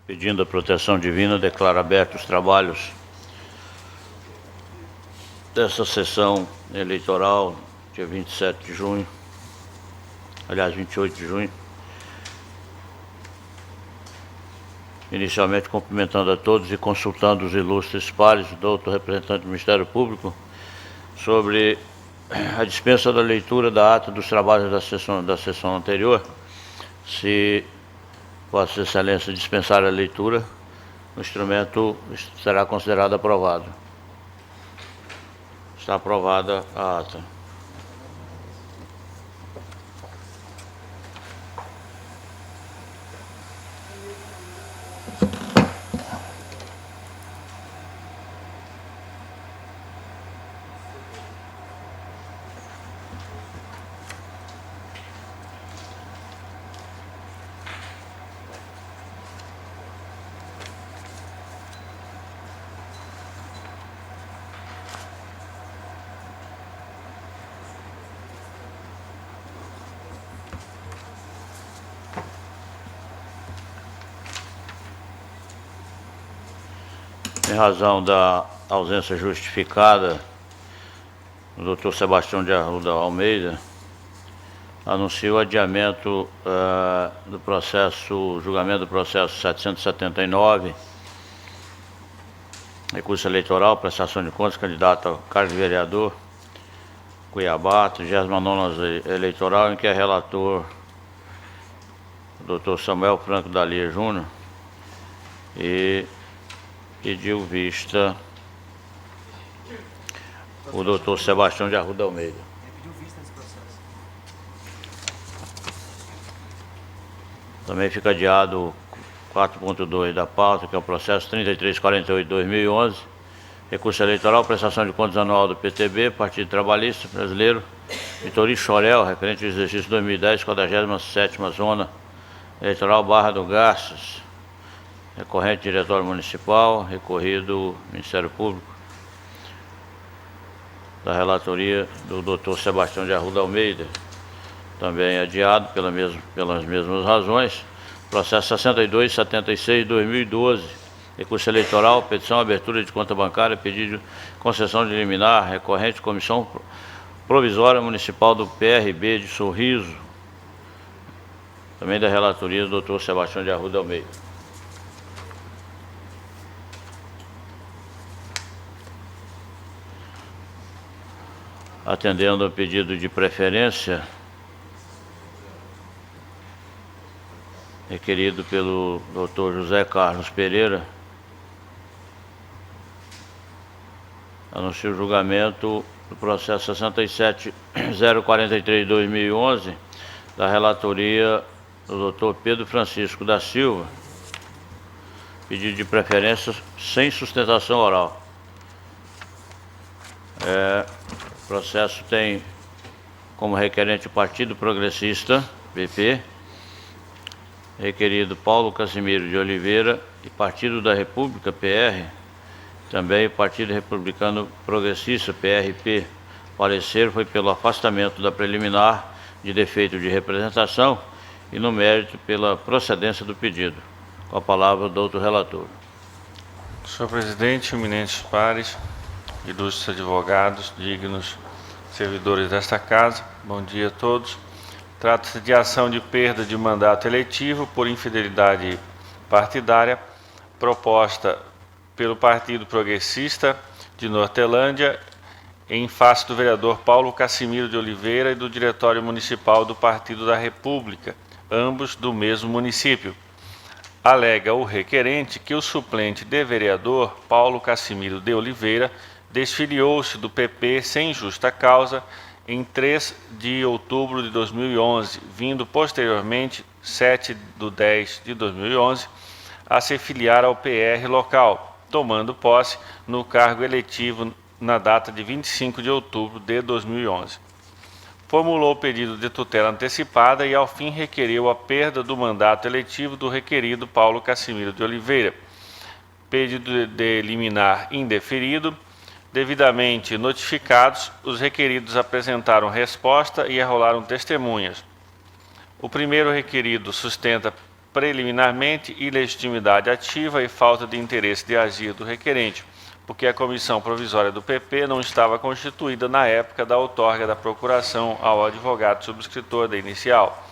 pedindo a proteção divina, declaro abertos os trabalhos dessa sessão eleitoral, dia 27 de junho, aliás, 28 de junho. Inicialmente cumprimentando a todos e consultando os ilustres pares, doutor representante do Ministério Público, sobre a dispensa da leitura da ata dos trabalhos da sessão anterior. Se Vossa Excelência dispensar a leitura, o instrumento será considerado aprovado. Está aprovada a ata. Em razão da ausência justificada do doutor Sebastião de Arruda Almeida, anuncio o adiamento do processo, julgamento do processo 779, recurso eleitoral, prestação de contas, candidato ao cargo de vereador, Cuiabá, 39ª eleitoral, em que é relator o doutor Samuel Franco Dalia Júnior, e pediu vista o doutor Sebastião de Arruda Almeida. Pediu vista desse processo. Também fica adiado 4.2 da pauta, que é o processo 3348-2011, recurso eleitoral, prestação de contas anual do PTB, Partido Trabalhista Brasileiro, Vitor Chorel, referente ao exercício 2010, 47ª Zona Eleitoral Barra do Garças, recorrente Diretório Municipal, recorrido Ministério Público, da relatoria do doutor Sebastião de Arruda Almeida, também adiado pelas mesmas razões. Processo 6276-2012, recurso eleitoral, petição, abertura de conta bancária, pedido de concessão de liminar, recorrente Comissão Provisória Municipal do PRB de Sorriso, também da relatoria do doutor Sebastião de Arruda Almeida. Atendendo ao pedido de preferência requerido pelo Dr. José Carlos Pereira, anuncio o julgamento do processo 67043-2011 da relatoria do Dr. Pedro Francisco da Silva, pedido de preferência sem sustentação oral. O processo tem como requerente o Partido Progressista, PP, requerido Paulo Casimiro de Oliveira, e Partido da República, PR, também o Partido Republicano Progressista, PRP. O parecer foi pelo afastamento da preliminar de defeito de representação e no mérito pela procedência do pedido. Com a palavra o doutor relator. Senhor presidente, eminentes pares, ilustres advogados, dignos servidores desta casa, bom dia a todos. Trata-se de ação de perda de mandato eletivo por infidelidade partidária, proposta pelo Partido Progressista de Nortelândia, em face do vereador Paulo Casimiro de Oliveira e do Diretório Municipal do Partido da República, ambos do mesmo município. Alega o requerente que o suplente de vereador, Paulo Casimiro de Oliveira, desfiliou-se do PP sem justa causa em 3 de outubro de 2011, vindo posteriormente, 7/10/2011, a se filiar ao PR local, tomando posse no cargo eletivo na data de 25 de outubro de 2011. Formulou pedido de tutela antecipada e, ao fim, requereu a perda do mandato eletivo do requerido Paulo Casimiro de Oliveira. Pedido de liminar indeferido. Devidamente notificados, os requeridos apresentaram resposta e arrolaram testemunhas. O primeiro requerido sustenta preliminarmente, ilegitimidade ativa e falta de interesse de agir do requerente, porque a comissão provisória do PP não estava constituída na época da outorga da procuração ao advogado subscritor da inicial.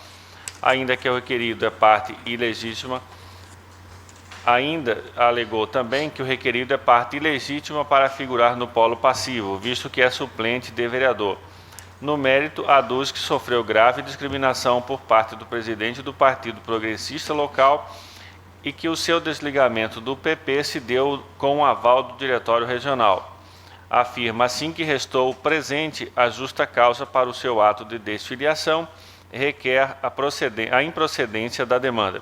Ainda que o requerido é parte ilegítima, ainda alegou também que o requerido é parte ilegítima para figurar no polo passivo, visto que é suplente de vereador. No mérito, aduz que sofreu grave discriminação por parte do presidente do Partido Progressista local e que o seu desligamento do PP se deu com o aval do Diretório Regional. Afirma assim que restou presente a justa causa para o seu ato de desfiliação e requer a improcedência da demanda.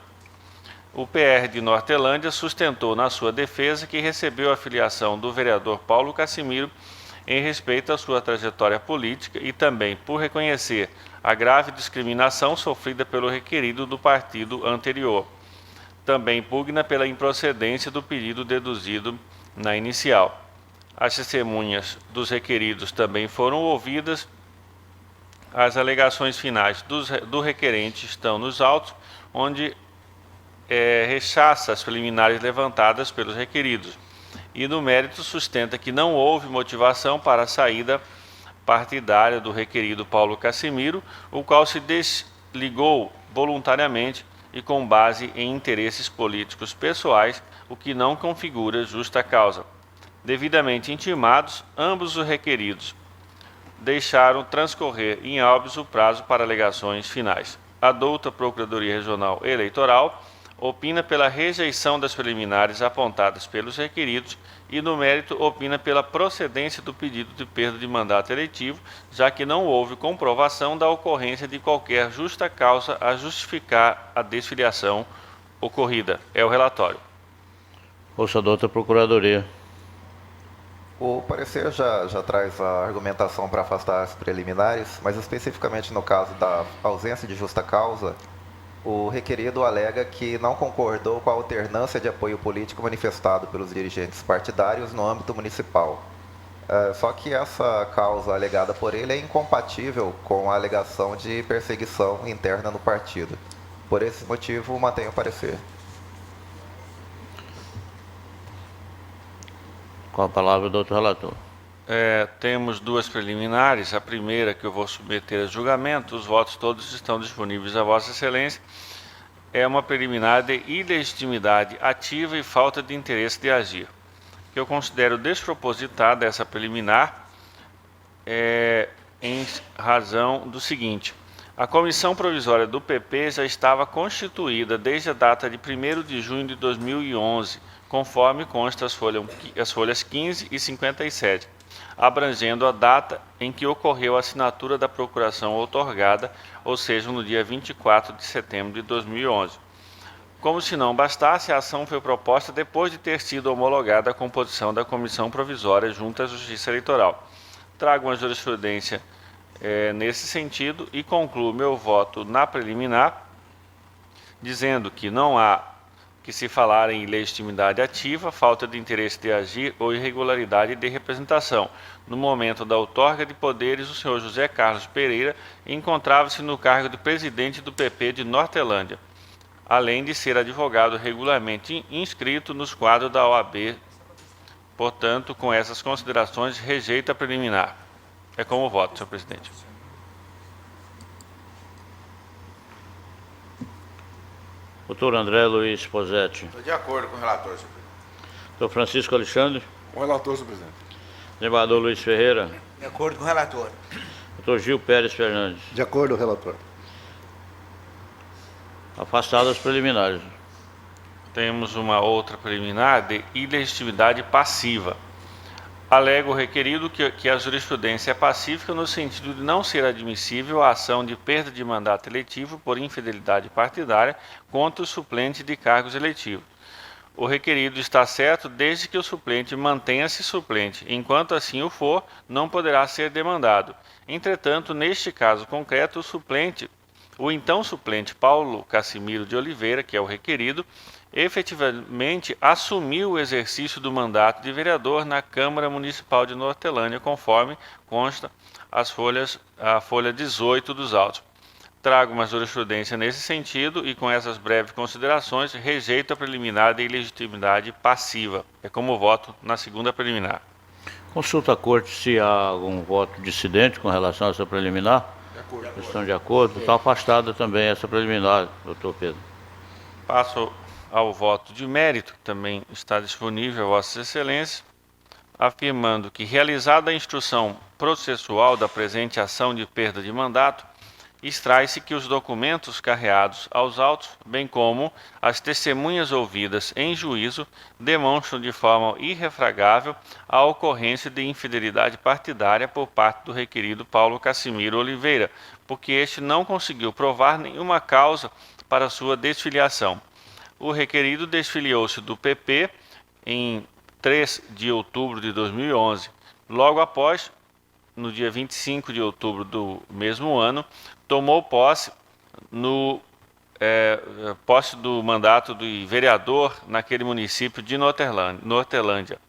O PR de Nortelândia sustentou na sua defesa que recebeu a filiação do vereador Paulo Cassimiro em respeito à sua trajetória política e também por reconhecer a grave discriminação sofrida pelo requerido do partido anterior. Também pugna pela improcedência do pedido deduzido na inicial. As testemunhas dos requeridos também foram ouvidas. As alegações finais do requerente estão nos autos, onde rechaça as preliminares levantadas pelos requeridos e no mérito sustenta que não houve motivação para a saída partidária do requerido Paulo Cassimiro, o qual se desligou voluntariamente e com base em interesses políticos pessoais, o que não configura justa causa. Devidamente intimados, ambos os requeridos deixaram transcorrer em óbitos o prazo para alegações finais. A douta Procuradoria Regional Eleitoral opina pela rejeição das preliminares apontadas pelos requeridos e, no mérito, opina pela procedência do pedido de perda de mandato eletivo, já que não houve comprovação da ocorrência de qualquer justa causa a justificar a desfiliação ocorrida. É o relatório. Ouça a douta Procuradoria. O parecer já traz a argumentação para afastar as preliminares, mas especificamente no caso da ausência de justa causa, o requerido alega que não concordou com a alternância de apoio político manifestado pelos dirigentes partidários no âmbito municipal. Só que essa causa alegada por ele é incompatível com a alegação de perseguição interna no partido. Por esse motivo, mantenho o parecer. Com a palavra, doutor relator. Temos duas preliminares. A primeira, que eu vou submeter a julgamento, os votos todos estão disponíveis a Vossa Excelência. É uma preliminar de ilegitimidade ativa e falta de interesse de agir, que eu considero despropositada essa preliminar em razão do seguinte: a comissão provisória do PP já estava constituída desde a data de 1º de junho de 2011, conforme consta as folhas 15 e 57, abrangendo a data em que ocorreu a assinatura da procuração outorgada, ou seja, no dia 24 de setembro de 2011. Como se não bastasse, a ação foi proposta depois de ter sido homologada a composição da comissão provisória junto à Justiça Eleitoral. Trago uma jurisprudência nesse sentido e concluo meu voto na preliminar, dizendo que não há que se falar em ilegitimidade ativa, falta de interesse de agir ou irregularidade de representação. No momento da outorga de poderes, o senhor José Carlos Pereira encontrava-se no cargo de presidente do PP de Nortelândia, além de ser advogado regularmente inscrito nos quadros da OAB. Portanto, com essas considerações, rejeita a preliminar. É como voto, senhor presidente. Doutor André Luiz Posetti. Estou de acordo com o relator, senhor presidente. Doutor Francisco Alexandre. Com o relator, senhor presidente. Desembargador Luiz Ferreira. De acordo com o relator. Doutor Gil Pérez Fernandes. De acordo, relator. Afastadas as preliminares. Temos uma outra preliminar de ilegitimidade passiva. Alega o requerido que a jurisprudência é pacífica no sentido de não ser admissível a ação de perda de mandato eletivo por infidelidade partidária contra o suplente de cargos eletivos. O requerido está certo desde que o suplente mantenha-se suplente. Enquanto assim o for, não poderá ser demandado. Entretanto, neste caso concreto, o então suplente Paulo Cassimiro de Oliveira, que é o requerido, efetivamente assumiu o exercício do mandato de vereador na Câmara Municipal de Nortelândia, conforme consta a folha 18 dos autos. trago uma jurisprudência nesse sentido e, com essas breves considerações, rejeito a preliminar de ilegitimidade passiva. É como voto na segunda preliminar. Consulta a corte se há algum voto dissidente com relação a essa preliminar. De acordo. Estão de acordo? Está afastada também essa preliminar, doutor Pedro. Passo ao voto de mérito, que também está disponível a Vossas Excelências, afirmando que, realizada a instrução processual da presente ação de perda de mandato, extrai-se que os documentos carreados aos autos, bem como as testemunhas ouvidas em juízo, demonstram de forma irrefragável a ocorrência de infidelidade partidária por parte do requerido Paulo Cassimiro Oliveira, porque este não conseguiu provar nenhuma causa para sua desfiliação. O requerido desfiliou-se do PP em 3 de outubro de 2011. Logo após, no dia 25 de outubro do mesmo ano, tomou posse do mandato de vereador naquele município de Nortelândia.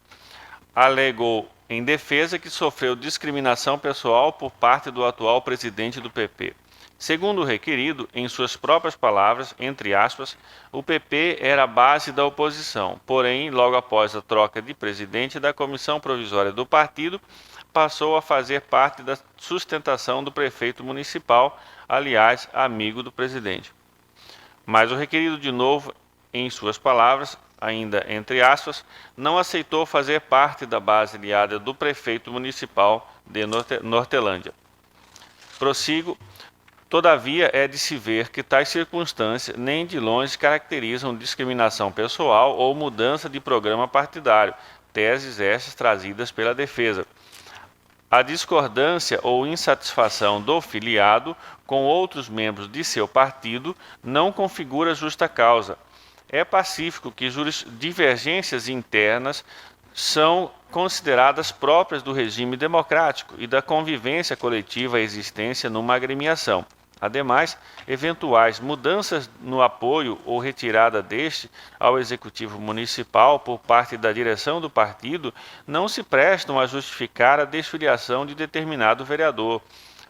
Alegou em defesa que sofreu discriminação pessoal por parte do atual presidente do PP. Segundo o requerido, em suas próprias palavras, entre aspas, o PP era a base da oposição, porém, logo após a troca de presidente da comissão provisória do partido, passou a fazer parte da sustentação do prefeito municipal, aliás, amigo do presidente. Mas o requerido, de novo, em suas palavras, ainda entre aspas, não aceitou fazer parte da base aliada do prefeito municipal de Nortelândia. Prossigo. Todavia, é de se ver que tais circunstâncias nem de longe caracterizam discriminação pessoal ou mudança de programa partidário, teses estas trazidas pela defesa. A discordância ou insatisfação do filiado com outros membros de seu partido não configura justa causa. É pacífico que divergências internas são consideradas próprias do regime democrático e da convivência coletiva à existência numa agremiação. Ademais, eventuais mudanças no apoio ou retirada deste ao executivo municipal por parte da direção do partido não se prestam a justificar a desfiliação de determinado vereador.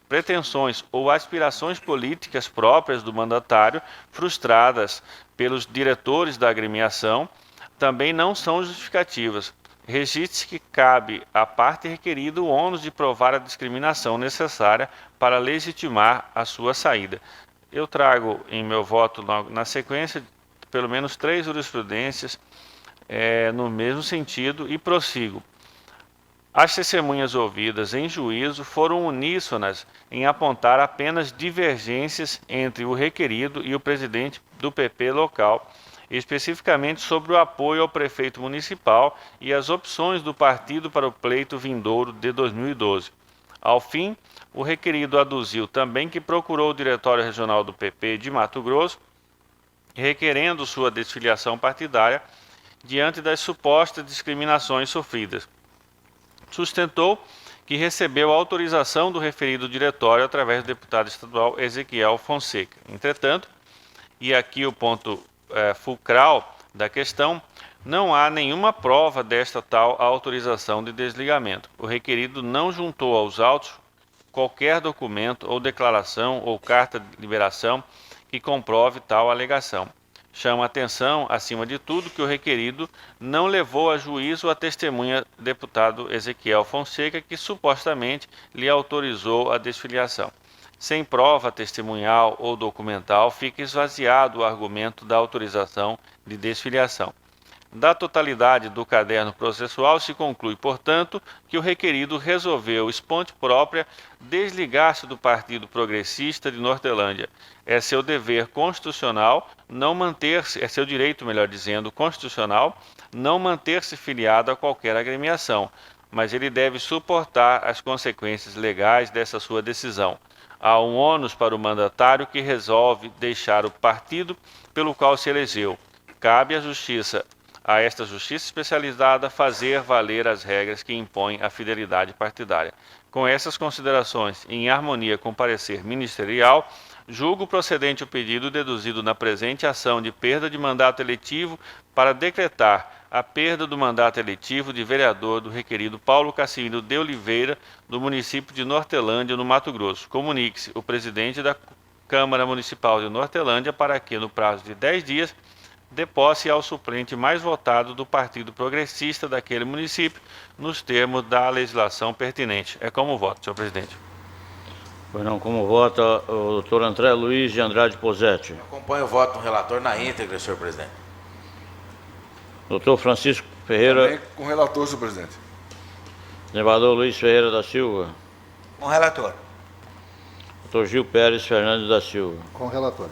Pretensões ou aspirações políticas próprias do mandatário, frustradas pelos diretores da agremiação, também não são justificativas. Registre-se que cabe à parte requerida o ônus de provar a discriminação necessária para legitimar a sua saída. Eu trago em meu voto, na sequência, pelo menos 3 jurisprudências no mesmo sentido e prossigo. As testemunhas ouvidas em juízo foram uníssonas em apontar apenas divergências entre o requerido e o presidente do PP local, especificamente sobre o apoio ao prefeito municipal e as opções do partido para o pleito vindouro de 2012. Ao fim, o requerido aduziu também que procurou o Diretório Regional do PP de Mato Grosso, requerendo sua desfiliação partidária diante das supostas discriminações sofridas. Sustentou que recebeu a autorização do referido diretório através do deputado estadual Ezequiel Fonseca. Entretanto, e aqui o ponto fulcral da questão, não há nenhuma prova desta tal autorização de desligamento. O requerido não juntou aos autos qualquer documento ou declaração ou carta de liberação que comprove tal alegação. Chama atenção, acima de tudo, que o requerido não levou a juízo a testemunha deputado Ezequiel Fonseca, que supostamente lhe autorizou a desfiliação. Sem prova testemunhal ou documental, fica esvaziado o argumento da autorização de desfiliação. Da totalidade do caderno processual se conclui, portanto, que o requerido resolveu, esponte própria, desligar-se do Partido Progressista de Nortelândia. É seu dever constitucional não manter-se, é seu direito, melhor dizendo, constitucional, não manter-se filiado a qualquer agremiação, mas ele deve suportar as consequências legais dessa sua decisão. Há um ônus para o mandatário que resolve deixar o partido pelo qual se elegeu. Cabe a esta justiça especializada fazer valer as regras que impõem a fidelidade partidária. Com essas considerações, em harmonia com o parecer ministerial, julgo procedente o pedido deduzido na presente ação de perda de mandato eletivo para decretar a perda do mandato eletivo de vereador do requerido Paulo Cassimiro de Oliveira, do município de Nortelândia, no Mato Grosso. Comunique-se o presidente da Câmara Municipal de Nortelândia para que, no prazo de 10 dias, dê posse ao suplente mais votado do Partido Progressista daquele município, nos termos da legislação pertinente. É como voto, senhor presidente. Pois não, como vota o doutor André Luiz de Andrade Posetti. Acompanho o voto do relator na íntegra, senhor presidente. Doutor Francisco Ferreira, Também com o relator, senhor presidente. desembargador Luiz Ferreira da Silva, Com o relator. doutor Gil Pérez Fernandes da Silva. Com o relator.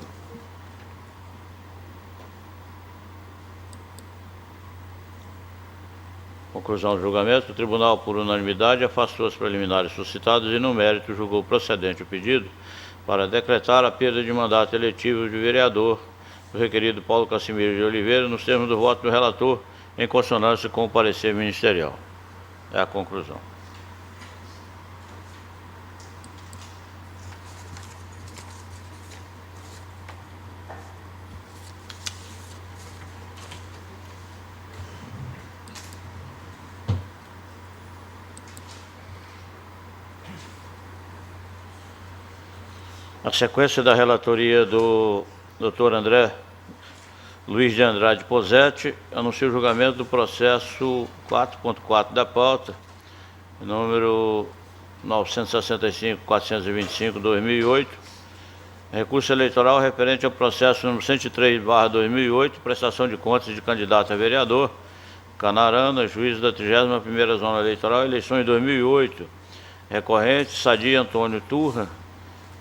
Conclusão do julgamento, o tribunal, por unanimidade, afastou as preliminares suscitadas e, no mérito, julgou procedente o pedido para decretar a perda de mandato eletivo de vereador do requerido Paulo Cassimiro de Oliveira, nos termos do voto do relator, em consonância com o parecer ministerial. É a conclusão. Na sequência da relatoria do Dr. André Luiz de Andrade Posetti, anuncio o julgamento do processo 4.4 da pauta, número 965.425/2008, recurso eleitoral referente ao processo número 103/2008, prestação de contas de candidato a vereador, Canarana, juiz da 31ª Zona Eleitoral, eleições 2008, recorrente Sadi Antônio Turra,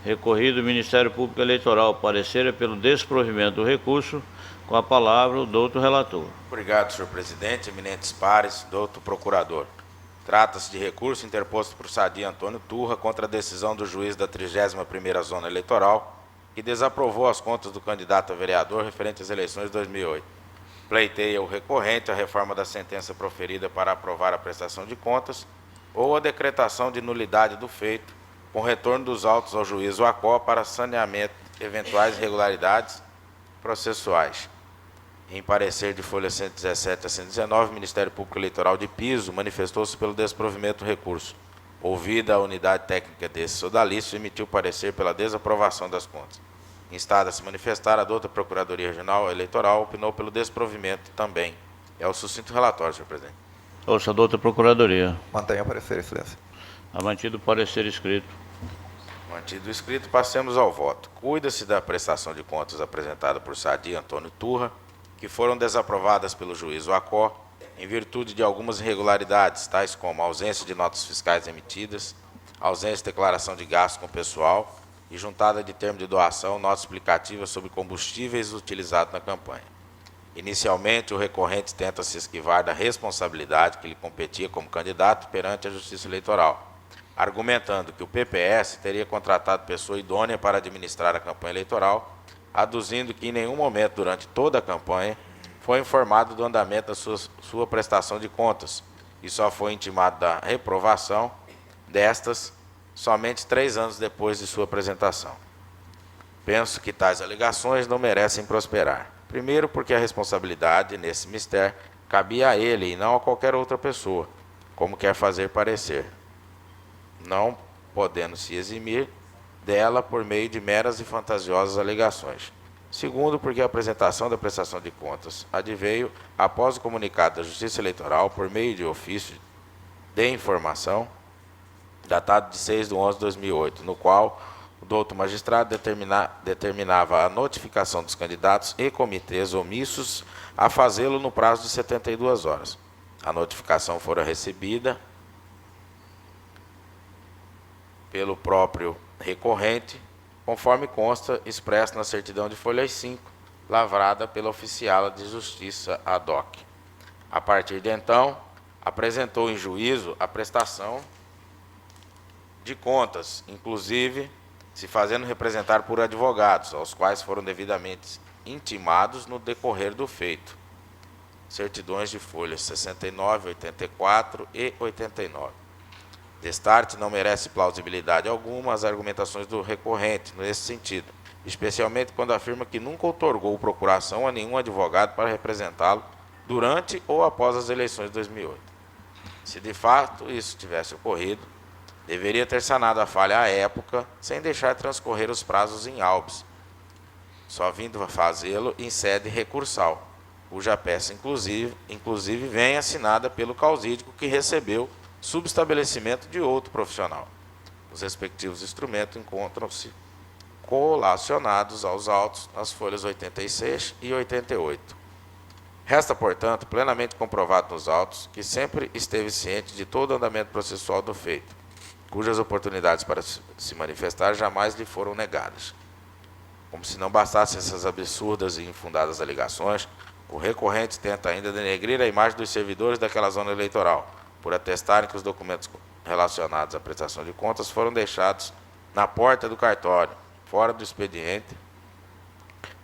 recorrido Ministério Público Eleitoral, parecer é pelo desprovimento do recurso. Com a palavra o doutor relator. Obrigado, senhor presidente, eminentes pares, doutor procurador. Trata-se de recurso interposto por Sadi Antônio Turra contra a decisão do juiz da 31ª Zona Eleitoral, que desaprovou as contas do candidato a vereador referente às eleições de 2008. Pleiteia o recorrente a reforma da sentença proferida para aprovar a prestação de contas ou a decretação de nulidade do feito, com retorno dos autos ao juízo ACO para saneamento de eventuais irregularidades processuais. Em parecer de folha 117 a 119, o Ministério Público Eleitoral de Piso manifestou-se pelo desprovimento do recurso. Ouvida a unidade técnica desse sodalício, emitiu parecer pela desaprovação das contas. Instada a se manifestar, a douta Procuradoria Regional Eleitoral opinou pelo desprovimento também. É o sucinto relatório, senhor presidente. Ouça a douta Procuradoria. Mantenha o parecer, excelência. Ha mantido o parecer escrito. Mantido o escrito, passemos ao voto. Cuida-se da prestação de contas apresentada por Sadi Antônio Turra, que foram desaprovadas pelo juízo ACO, em virtude de algumas irregularidades, tais como ausência de notas fiscais emitidas, ausência de declaração de gasto com pessoal e juntada de termo de doação, nota explicativa sobre combustíveis utilizados na campanha. Inicialmente, o recorrente tenta se esquivar da responsabilidade que lhe competia como candidato perante a Justiça Eleitoral, argumentando que o PPS teria contratado pessoa idônea para administrar a campanha eleitoral, aduzindo que em nenhum momento durante toda a campanha foi informado do andamento da sua prestação de contas e só foi intimado da reprovação destas somente 3 anos depois de sua apresentação. Penso que tais alegações não merecem prosperar. Primeiro, porque a responsabilidade nesse mistério cabia a ele e não a qualquer outra pessoa, como quer fazer parecer, não podendo se eximir dela por meio de meras e fantasiosas alegações. Segundo, porque a apresentação da prestação de contas adveio após o comunicado da Justiça Eleitoral por meio de ofício de informação, datado de 6/11/2008, no qual o doutor magistrado determinava a notificação dos candidatos e comitês omissos a fazê-lo no prazo de 72 horas. A notificação fora recebida pelo próprio recorrente, conforme consta expresso na certidão de folha 5, lavrada pela oficiala de justiça ad hoc. A partir de então, apresentou em juízo a prestação de contas, inclusive se fazendo representar por advogados, aos quais foram devidamente intimados no decorrer do feito. Certidões de folhas 69, 84 e 89. Destarte não merece plausibilidade alguma as argumentações do recorrente nesse sentido, especialmente quando afirma que nunca outorgou procuração a nenhum advogado para representá-lo durante ou após as eleições de 2008. Se de fato isso tivesse ocorrido, Deveria ter sanado a falha à época, sem deixar transcorrer os prazos em Albis, só vindo a fazê-lo em sede recursal, cuja peça inclusive vem assinada pelo causídico que recebeu subestabelecimento de outro profissional. Os respectivos instrumentos encontram-se colacionados aos autos nas folhas 86 e 88. Resta, portanto, plenamente comprovado nos autos que sempre esteve ciente de todo o andamento processual do feito, cujas oportunidades para se manifestar jamais lhe foram negadas. Como se não bastassem essas absurdas e infundadas alegações, o recorrente tenta ainda denegrir a imagem dos servidores daquela zona eleitoral, por atestarem que os documentos relacionados à prestação de contas foram deixados na porta do cartório, fora do expediente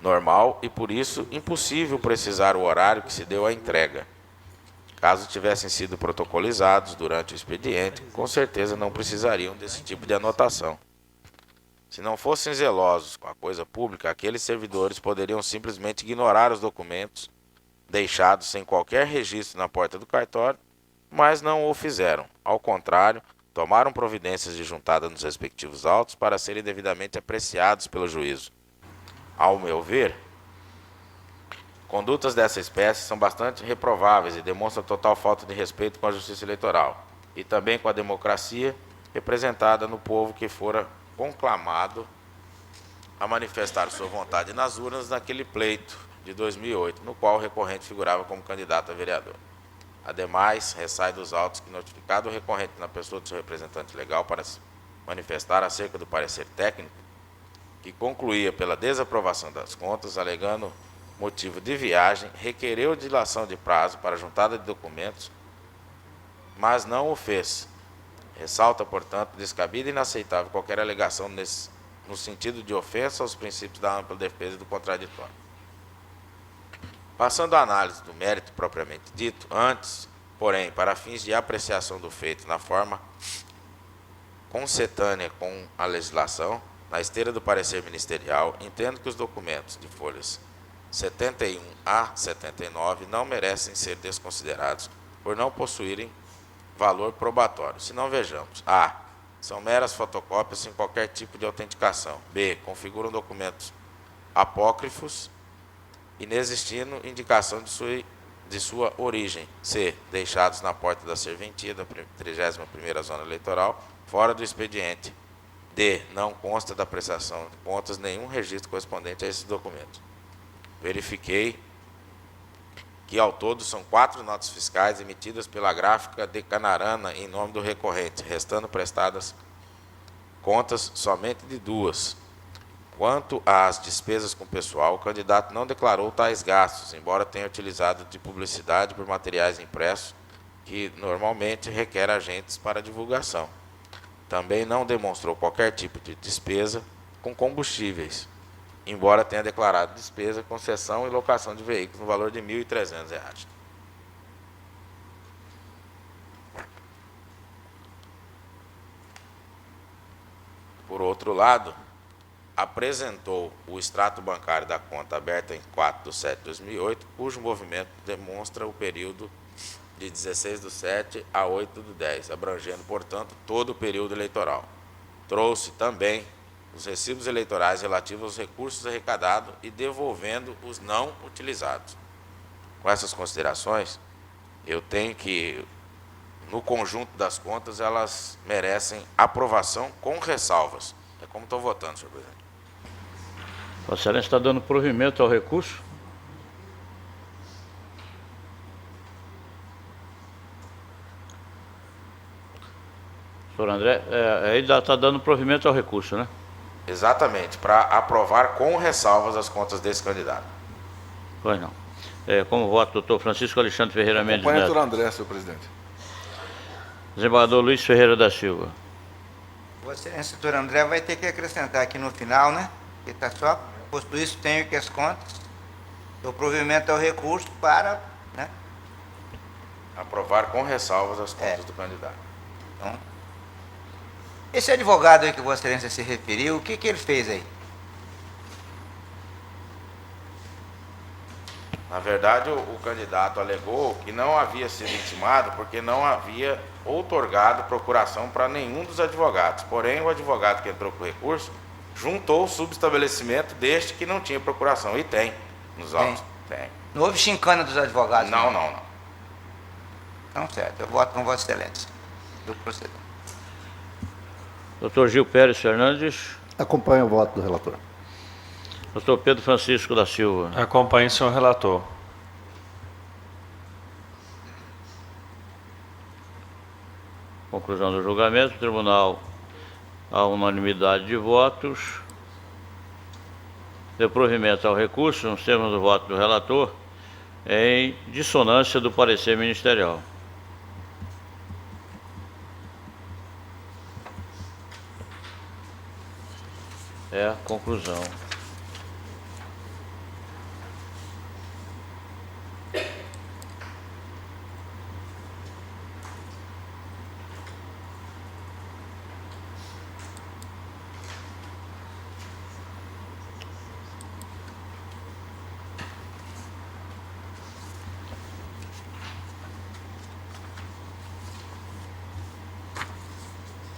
normal e, por isso, impossível precisar o horário que se deu à entrega. Caso tivessem sido protocolizados durante o expediente, com certeza não precisariam desse tipo de anotação. Se não fossem zelosos com a coisa pública, aqueles servidores poderiam simplesmente ignorar os documentos deixados sem qualquer registro na porta do cartório, mas não o fizeram. Ao contrário, tomaram providências de juntada nos respectivos autos para serem devidamente apreciados pelo juízo. Ao meu ver, condutas dessa espécie são bastante reprováveis e demonstram total falta de respeito com a justiça eleitoral e também com a democracia representada no povo que fora conclamado a manifestar sua vontade nas urnas naquele pleito de 2008, no qual o recorrente figurava como candidato a vereador. Ademais, ressai dos autos que, notificado o recorrente na pessoa do seu representante legal para se manifestar acerca do parecer técnico, que concluía pela desaprovação das contas, alegando motivo de viagem, requereu dilação de prazo para a juntada de documentos, mas não o fez. Ressalta, portanto, descabida e inaceitável qualquer alegação no sentido de ofensa aos princípios da ampla defesa do contraditório. Passando à análise do mérito propriamente dito, antes, porém, para fins de apreciação do feito na forma concetânea com a legislação, na esteira do parecer ministerial, entendo que os documentos de folhas 71 a 79 não merecem ser desconsiderados por não possuírem valor probatório. Se não, vejamos. A. São meras fotocópias sem qualquer tipo de autenticação. B. Configuram documentos apócrifos, inexistindo indicação de sua origem. C. Deixados na porta da serventia da 31ª Zona Eleitoral, fora do expediente. D. Não consta da prestação de contas nenhum registro correspondente a esses documentos. Verifiquei que ao todo são 4 notas fiscais emitidas pela gráfica de Canarana em nome do recorrente, restando prestadas contas somente de 2. Quanto às despesas com pessoal, o candidato não declarou tais gastos, embora tenha utilizado de publicidade por materiais impressos que normalmente requer agentes para divulgação. Também não demonstrou qualquer tipo de despesa com combustíveis, embora tenha declarado despesa com cessão e locação de veículos no valor de R$ 1.300. Por outro lado, apresentou o extrato bancário da conta aberta em 4/7/2008, cujo movimento demonstra o período de 16/7 a 8/10, abrangendo, portanto, todo o período eleitoral. Trouxe também os recibos eleitorais relativos aos recursos arrecadados e devolvendo os não utilizados. Com essas considerações, eu tenho que, no conjunto das contas, elas merecem aprovação com ressalvas. É como estou votando, senhor presidente. Vossa Excelência está dando provimento ao recurso? Senhor André, aí está dando provimento ao recurso, né? Exatamente, para aprovar com ressalvas as contas desse candidato. Pois não. Como voto, doutor Francisco Alexandre Ferreira Mendes Acompanhe o Neto. doutor André, senhor presidente. Desembargador Luiz Ferreira da Silva. Vossa Excelência, doutor André, vai ter que acrescentar aqui no final, né? Que está só, posto isso, tenho que as contas, dou provimento ao recurso para, né? Aprovar com ressalvas as contas do candidato. Então, esse advogado aí que Vossa Excelência se referiu, o que ele fez aí? Na verdade, o candidato alegou que não havia sido intimado porque não havia outorgado procuração para nenhum dos advogados. Porém, o advogado que entrou com o recurso juntou o subestabelecimento deste que não tinha procuração. E tem nos autos. Tem. Não houve chincana dos advogados? Não. Então, certo. Eu voto com Vossa Excelência. Do procedimento. Dr. Gil Pérez Fernandes. Acompanho o voto do relator. Dr. Pedro Francisco da Silva. Acompanhe, senhor relator. Conclusão do julgamento. O tribunal, a unanimidade de votos, deu provimento ao recurso, nos termos do voto do relator, em dissonância do parecer ministerial. É a conclusão.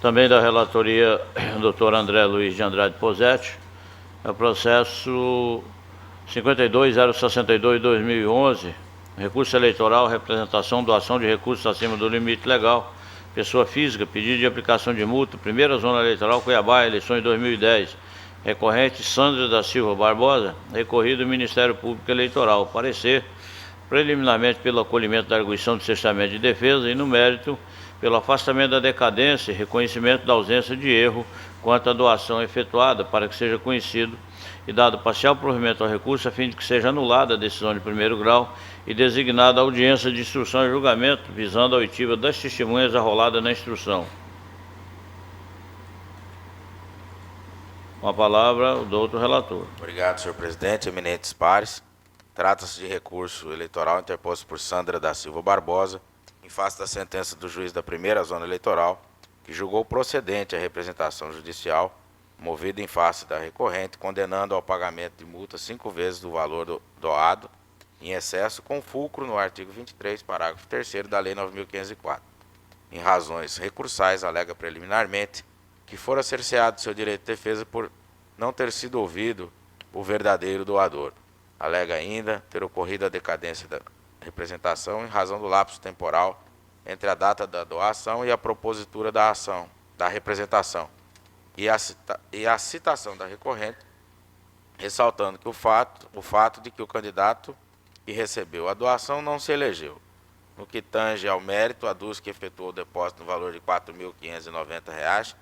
Também da relatoria, Dr. André Luiz de Andrade Posetti, é o processo 52.062/2011, recurso eleitoral, representação, doação de recursos acima do limite legal, pessoa física, pedido de aplicação de multa, primeira zona eleitoral, Cuiabá, eleições 2010, recorrente Sandra da Silva Barbosa, recorrido do Ministério Público Eleitoral, parecer, preliminarmente pelo acolhimento da arguição de testamento de defesa e, no mérito, pelo afastamento da decadência e reconhecimento da ausência de erro quanto à doação efetuada, para que seja conhecido e dado parcial provimento ao recurso, a fim de que seja anulada a decisão de primeiro grau e designada a audiência de instrução e julgamento, visando a oitiva das testemunhas arrolada na instrução. Com a palavra, o doutor relator. Obrigado, senhor presidente. Eminentes pares. Trata-se de recurso eleitoral interposto por Sandra da Silva Barbosa, em face da sentença do juiz da primeira zona eleitoral, que julgou procedente a representação judicial, movida em face da recorrente, condenando ao pagamento de multa 5 vezes do valor doado, em excesso, com fulcro no artigo 23, parágrafo 3º da Lei 9.504. Em razões recursais, alega preliminarmente que fora cerceado seu direito de defesa por não ter sido ouvido o verdadeiro doador. Alega ainda ter ocorrido a decadência da representação em razão do lapso temporal entre a data da doação e a propositura da ação, da representação, e a citação da recorrente, ressaltando que o fato de que o candidato que recebeu a doação não se elegeu. No que tange ao mérito, aduz que efetuou o depósito no valor de R$ 4.590,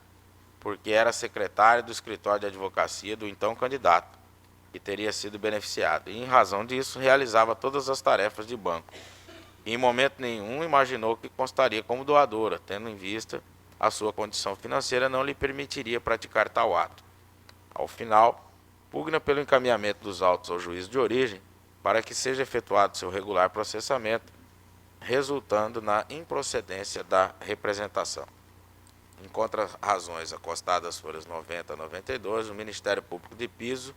porque era secretário do escritório de advocacia do então candidato, que teria sido beneficiado, e em razão disso realizava todas as tarefas de banco. E, em momento nenhum imaginou que constaria como doadora, tendo em vista a sua condição financeira não lhe permitiria praticar tal ato. Ao final, pugna pelo encaminhamento dos autos ao juízo de origem para que seja efetuado seu regular processamento, resultando na improcedência da representação. Em contra-razões acostadas folhas 90 a 92, o Ministério Público de Piso,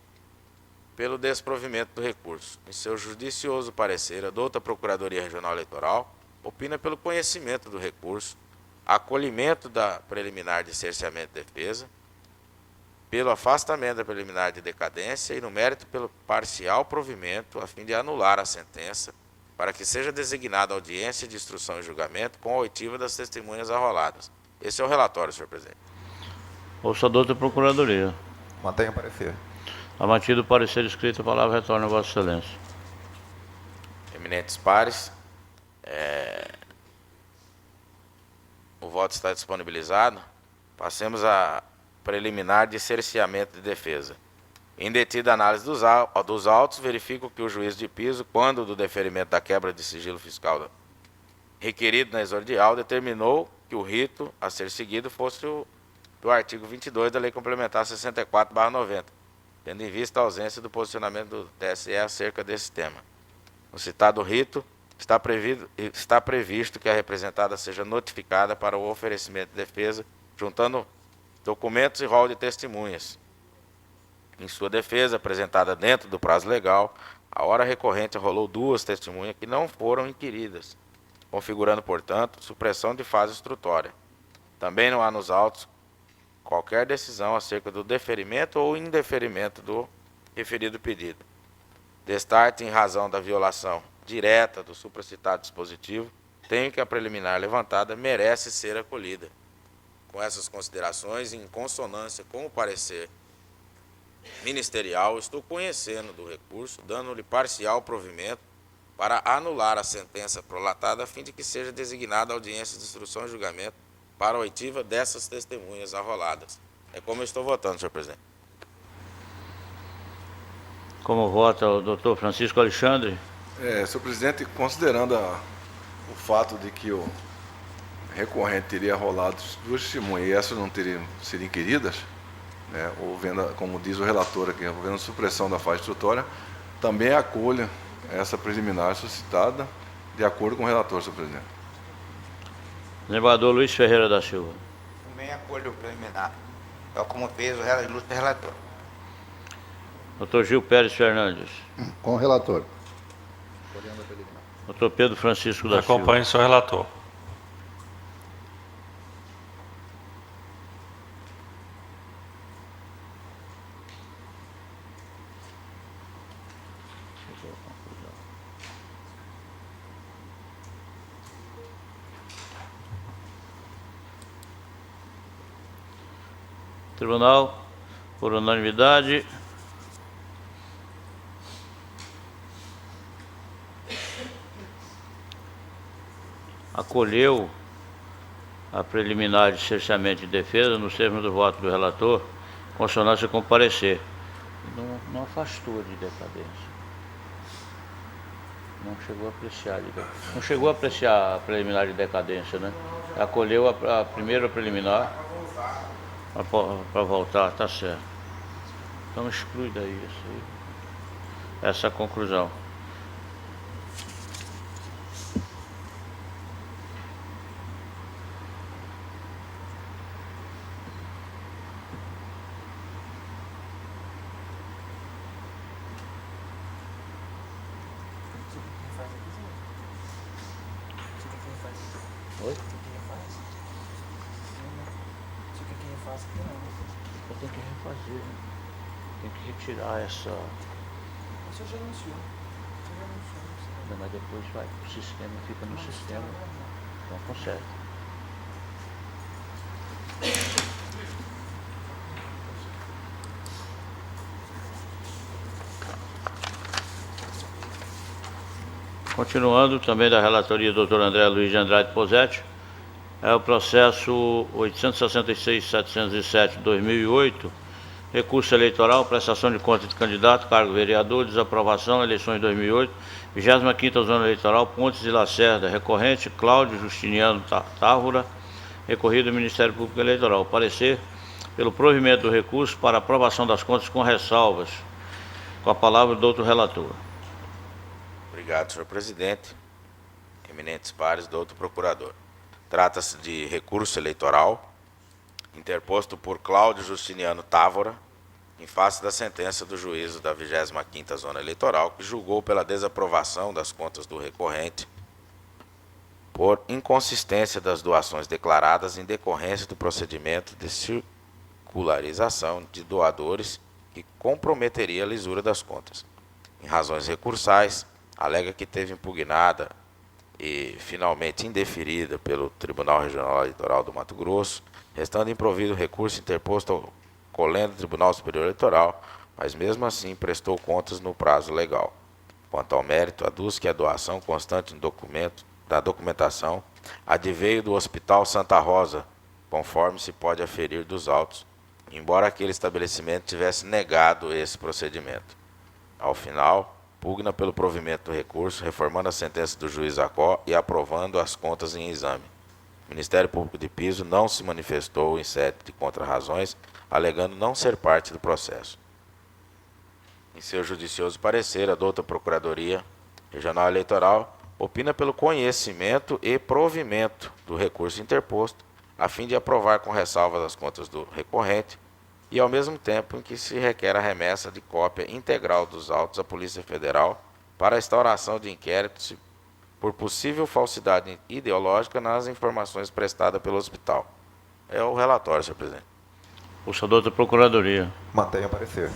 pelo desprovimento do recurso. Em seu judicioso parecer, a douta Procuradoria Regional Eleitoral opina pelo conhecimento do recurso, acolhimento da preliminar de cerceamento de defesa, pelo afastamento da preliminar de decadência e, no mérito, pelo parcial provimento, a fim de anular a sentença, para que seja designada audiência de instrução e julgamento com a oitiva das testemunhas arroladas. Esse é o relatório, senhor presidente. Ouça a douta Procuradoria. Mantenha o parecer. A mantido o parecer escrito, a palavra retorna a Vossa Excelência. Eminentes pares, o voto está disponibilizado. Passemos a preliminar de cerceamento de defesa. Em detida análise dos autos, verifico que o juiz de piso, quando do deferimento da quebra de sigilo fiscal requerido na exordial, determinou que o rito a ser seguido fosse o do artigo 22 da Lei Complementar 64/90, tendo em vista a ausência do posicionamento do TSE acerca desse tema. No citado rito, está previsto que a representada seja notificada para o oferecimento de defesa, juntando documentos e rol de testemunhas, Em sua defesa, apresentada dentro do prazo legal, a hora recorrente arrolou 2 testemunhas que não foram inquiridas, configurando, portanto, supressão de fase instrutória. Também não há nos autos qualquer decisão acerca do deferimento ou indeferimento do referido pedido. Destarte em razão da violação direta do supracitado dispositivo, tenho que a preliminar levantada merece ser acolhida. Com essas considerações, em consonância com o parecer ministerial, estou conhecendo do recurso, dando-lhe parcial provimento para anular a sentença prolatada, a fim de que seja designada a audiência de instrução e julgamento para a oitiva dessas testemunhas arroladas. É como eu estou votando, senhor presidente. Como vota o doutor Francisco Alexandre? Senhor presidente, considerando o fato de que o recorrente teria rolado 2 testemunhas e essas não seriam inquiridas, né, como diz o relator aqui, havendo supressão da fase instrutória, também acolho essa preliminar suscitada de acordo com o relator, senhor presidente. Desembargador Luiz Ferreira da Silva. Também acolho o preliminar, tal como fez o ilustre relator. Doutor Gil Pérez Fernandes. Com o relator. Doutor Pedro Francisco da Silva. Acompanhe o senhor relator. Tribunal, por unanimidade, acolheu a preliminar de cerceamento de defesa nos termos do voto do relator, consonância com o parecer. Não afastou de decadência. Não chegou a apreciar. Não chegou a apreciar a preliminar de decadência, né? Acolheu a primeira preliminar para voltar, tá certo. Então exclui daí isso aí. Essa conclusão. Oi? Eu tenho que refazer, né? Tem que retirar essa. O senhor já anunciou. Mas depois vai pro sistema, fica no sistema. Então conserta. Continuando, também da relatoria do Dr. André Luiz de Andrade Posetti, é o processo 866-707-2008, recurso eleitoral, prestação de contas de candidato, cargo vereador, desaprovação, eleições 2008, 25ª Zona Eleitoral, Pontes de Lacerda, recorrente, Cláudio Justiniano Távora, recorrido do Ministério Público Eleitoral. Parecer pelo provimento do recurso para aprovação das contas com ressalvas. Com a palavra do doutor relator. Obrigado, senhor presidente. Eminentes pares, doutor procurador. Trata-se de recurso eleitoral interposto por Cláudio Justiniano Távora, em face da sentença do juízo da 25ª Zona Eleitoral, que julgou pela desaprovação das contas do recorrente por inconsistência das doações declaradas em decorrência do procedimento de circularização de doadores que comprometeria a lisura das contas. Em razões recursais, alega que teve impugnada e finalmente indeferida pelo Tribunal Regional Eleitoral do Mato Grosso, restando improvido o recurso interposto ao colendo Tribunal Superior Eleitoral, mas mesmo assim prestou contas no prazo legal. Quanto ao mérito, aduz que a doação constante da documentação adveio do Hospital Santa Rosa, conforme se pode aferir dos autos, embora aquele estabelecimento tivesse negado esse procedimento. Ao final, pugna pelo provimento do recurso, reformando a sentença do juiz Acó e aprovando as contas em exame. O Ministério Público de Piso não se manifestou em sede de contrarrazões, alegando não ser parte do processo. Em seu judicioso parecer, a douta Procuradoria Regional Eleitoral opina pelo conhecimento e provimento do recurso interposto, a fim de aprovar com ressalvas as contas do recorrente e ao mesmo tempo em que se requer a remessa de cópia integral dos autos à Polícia Federal para a instauração de inquérito por possível falsidade ideológica nas informações prestadas pelo hospital. É o relatório, senhor presidente. Pulsador da Procuradoria. Mantenho o parecer.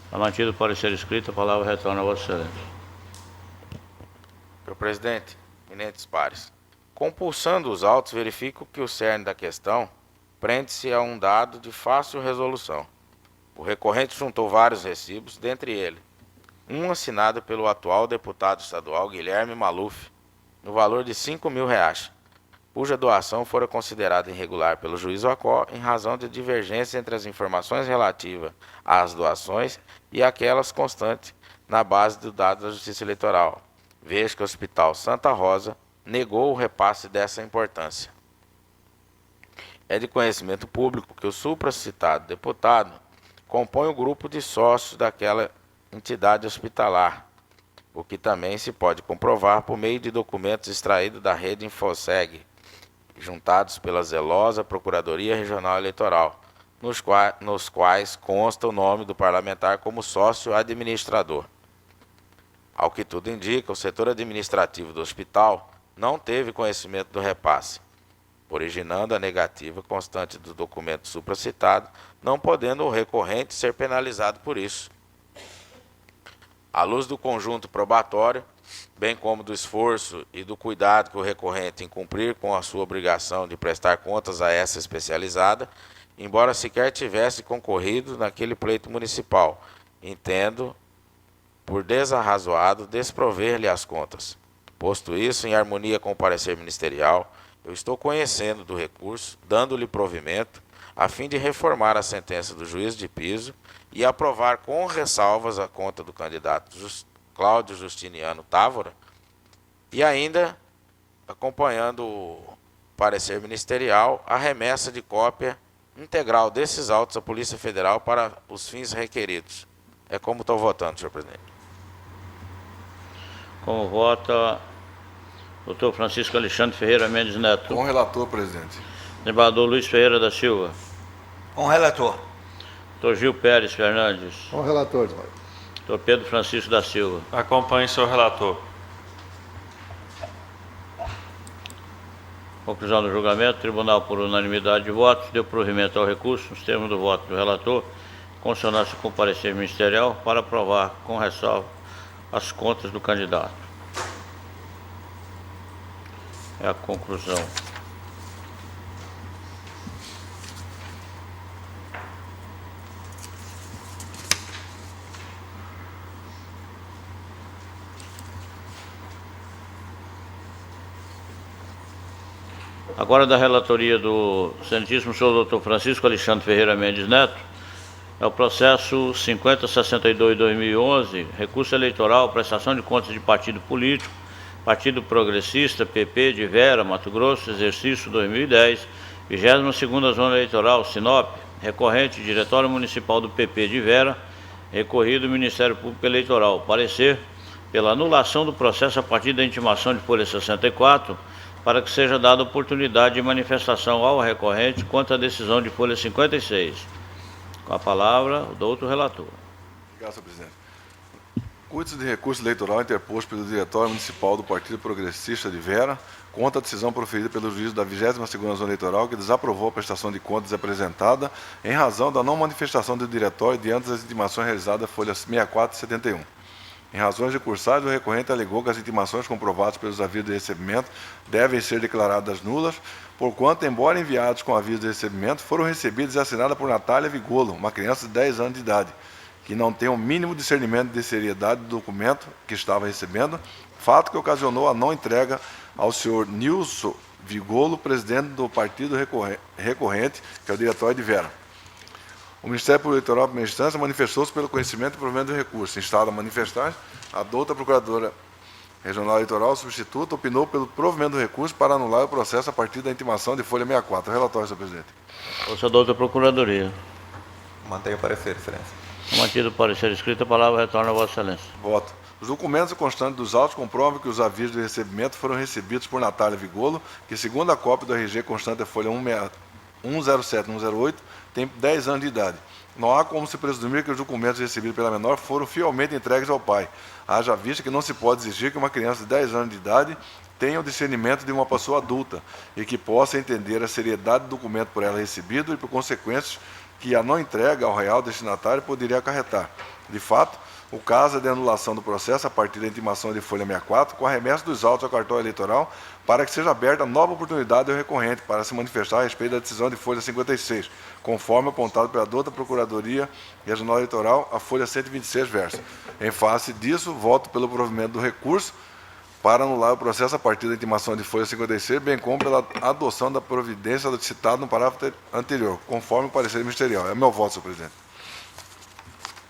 Está mantido o parecer escrito, a palavra retorna a Vossa Excelência. Senhor presidente, eminentes pares, compulsando os autos, verifico que o cerne da questão prende-se a um dado de fácil resolução. O recorrente juntou vários recibos, dentre eles, um assinado pelo atual deputado estadual Guilherme Maluf, no valor de R$5.000, cuja doação fora considerada irregular pelo juiz Acó em razão de divergência entre as informações relativas às doações e aquelas constantes na base do dado da Justiça Eleitoral. Vejo que o Hospital Santa Rosa negou o repasse dessa importância. É de conhecimento público que o supracitado deputado compõe o grupo de sócios daquela entidade hospitalar, o que também se pode comprovar por meio de documentos extraídos da rede Infoseg, juntados pela zelosa Procuradoria Regional Eleitoral, nos quais consta o nome do parlamentar como sócio administrador. Ao que tudo indica, o setor administrativo do hospital não teve conhecimento do repasse, originando a negativa constante do documento supracitado, não podendo o recorrente ser penalizado por isso. À luz do conjunto probatório, bem como do esforço e do cuidado que o recorrente em cumprir com a sua obrigação de prestar contas a essa especializada, embora sequer tivesse concorrido naquele pleito municipal, entendo por desarrazoado desprover-lhe as contas. Posto isso, em harmonia com o parecer ministerial, eu estou conhecendo do recurso, dando-lhe provimento, a fim de reformar a sentença do juiz de piso e aprovar com ressalvas a conta do candidato Cláudio Justiniano Távora, e ainda, acompanhando o parecer ministerial, a remessa de cópia integral desses autos à Polícia Federal para os fins requeridos. É como estou votando, senhor presidente. Como vota doutor Francisco Alexandre Ferreira Mendes Neto. Com o relator, presidente. Desembargador Luiz Ferreira da Silva. Com o relator. Doutor Gil Pérez Fernandes. Com o relator, Doutor Pedro Francisco da Silva. Acompanhe senhor relator. Conclusão do julgamento, o tribunal, por unanimidade de votos, deu provimento ao recurso, nos termos do voto do relator, consonância com o parecer ministerial, para aprovar com ressalva as contas do candidato. É a conclusão. Agora, da relatoria do excelentíssimo senhor doutor Francisco Alexandre Ferreira Mendes Neto, é o processo 5062-2011, recurso eleitoral, prestação de contas de partido político, Partido Progressista, PP de Vera, Mato Grosso, exercício 2010, 22ª Zona Eleitoral, Sinop, recorrente, Diretório Municipal do PP de Vera, recorrido Ministério Público Eleitoral, parecer pela anulação do processo a partir da intimação de folha 64, para que seja dada oportunidade de manifestação ao recorrente quanto à decisão de folha 56. Com a palavra, o doutor relator. Obrigado, senhor presidente. Cuide-se de recurso eleitoral interposto pelo Diretório Municipal do Partido Progressista de Vera contra a decisão proferida pelo juízo da 22ª Zona Eleitoral que desaprovou a prestação de contas apresentada em razão da não manifestação do diretório diante das intimações realizadas folhas 64 e 71. Em razões recursais, o recorrente alegou que as intimações comprovadas pelos avisos de recebimento devem ser declaradas nulas, porquanto, embora enviados com aviso de recebimento, foram recebidos e assinadas por Natália Vigolo, uma criança de 10 anos de idade, que não tem o mínimo discernimento de seriedade do documento que estava recebendo, fato que ocasionou a não entrega ao senhor Nilson Vigolo, presidente do partido recorrente, que é o Diretório de Vera. O Ministério Público Eleitoral, em primeira instância, manifestou-se pelo conhecimento e provimento do recurso. Instala a manifestar, a douta Procuradora Regional Eleitoral substituta opinou pelo provimento do recurso para anular o processo a partir da intimação de folha 64. Relatório, senhor presidente. Ouça, doutor Procuradoria. Mantenho o parecer, excelência. Mantido o parecer escrito, a palavra retorna a Vossa Excelência. Voto. Os documentos constantes dos autos comprovam que os avisos de recebimento foram recebidos por Natália Vigolo, que, segundo a cópia do RG constante da folha 107-108, tem 10 anos de idade. Não há como se presumir que os documentos recebidos pela menor foram fielmente entregues ao pai, haja vista que não se pode exigir que uma criança de 10 anos de idade tenha o discernimento de uma pessoa adulta e que possa entender a seriedade do documento por ela recebido e por consequências que a não entrega ao real destinatário poderia acarretar. De fato, o caso é de anulação do processo a partir da intimação de folha 64, com a remessa dos autos ao cartório eleitoral, para que seja aberta nova oportunidade ao recorrente para se manifestar a respeito da decisão de folha 56, conforme apontado pela douta Procuradoria Regional Eleitoral, a folha 126 verso. Em face disso, voto pelo provimento do recurso para anular o processo a partir da intimação de folha 56, bem como pela adoção da providência citada no parágrafo anterior, conforme o parecer ministerial. É meu voto, senhor presidente.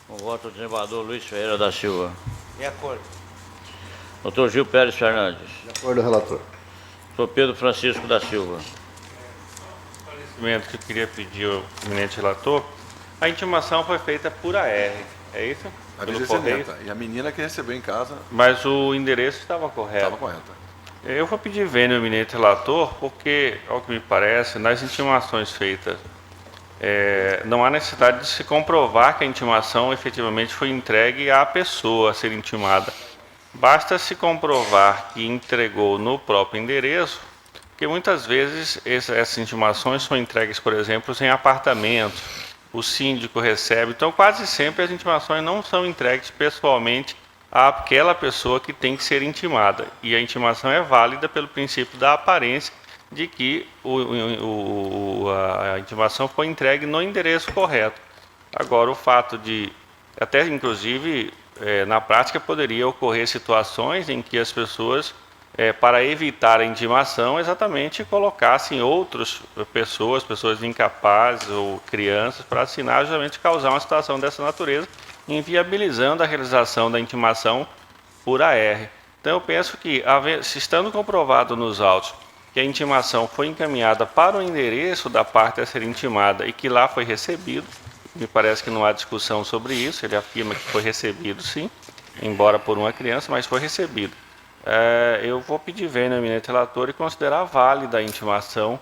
Com o voto do desembargador Luiz Ferreira da Silva. De acordo. Doutor Gil Pérez Fernandes. De acordo, relator. Doutor Pedro Francisco da Silva. Que eu queria pedir ao eminente relator, a intimação foi feita por AR, é isso? A Pelo vigência correio? neta. E a menina que recebeu em casa Mas o endereço estava correto. estava correta. Eu vou pedir vênia ao eminente relator, porque, ao que me parece, nas intimações feitas, não há necessidade de se comprovar que a intimação efetivamente foi entregue à pessoa a ser intimada. Basta se comprovar que entregou no próprio endereço, porque muitas vezes essas intimações são entregues, por exemplo, em apartamentos, o síndico recebe, então quase sempre as intimações não são entregues pessoalmente àquela pessoa que tem que ser intimada. E a intimação é válida pelo princípio da aparência de que a intimação foi entregue no endereço correto. Agora, o fato de, até inclusive, na prática poderia ocorrer situações em que as pessoas, para evitar a intimação, exatamente colocassem outras pessoas incapazes ou crianças, para assinar, justamente causar uma situação dessa natureza, inviabilizando a realização da intimação por AR. Então, eu penso que, se estando comprovado nos autos que a intimação foi encaminhada para o endereço da parte a ser intimada e que lá foi recebido, me parece que não há discussão sobre isso, ele afirma que foi recebido sim, embora por uma criança, mas foi recebido. Eu vou pedir vênia ao eminente relator e considerar válida a intimação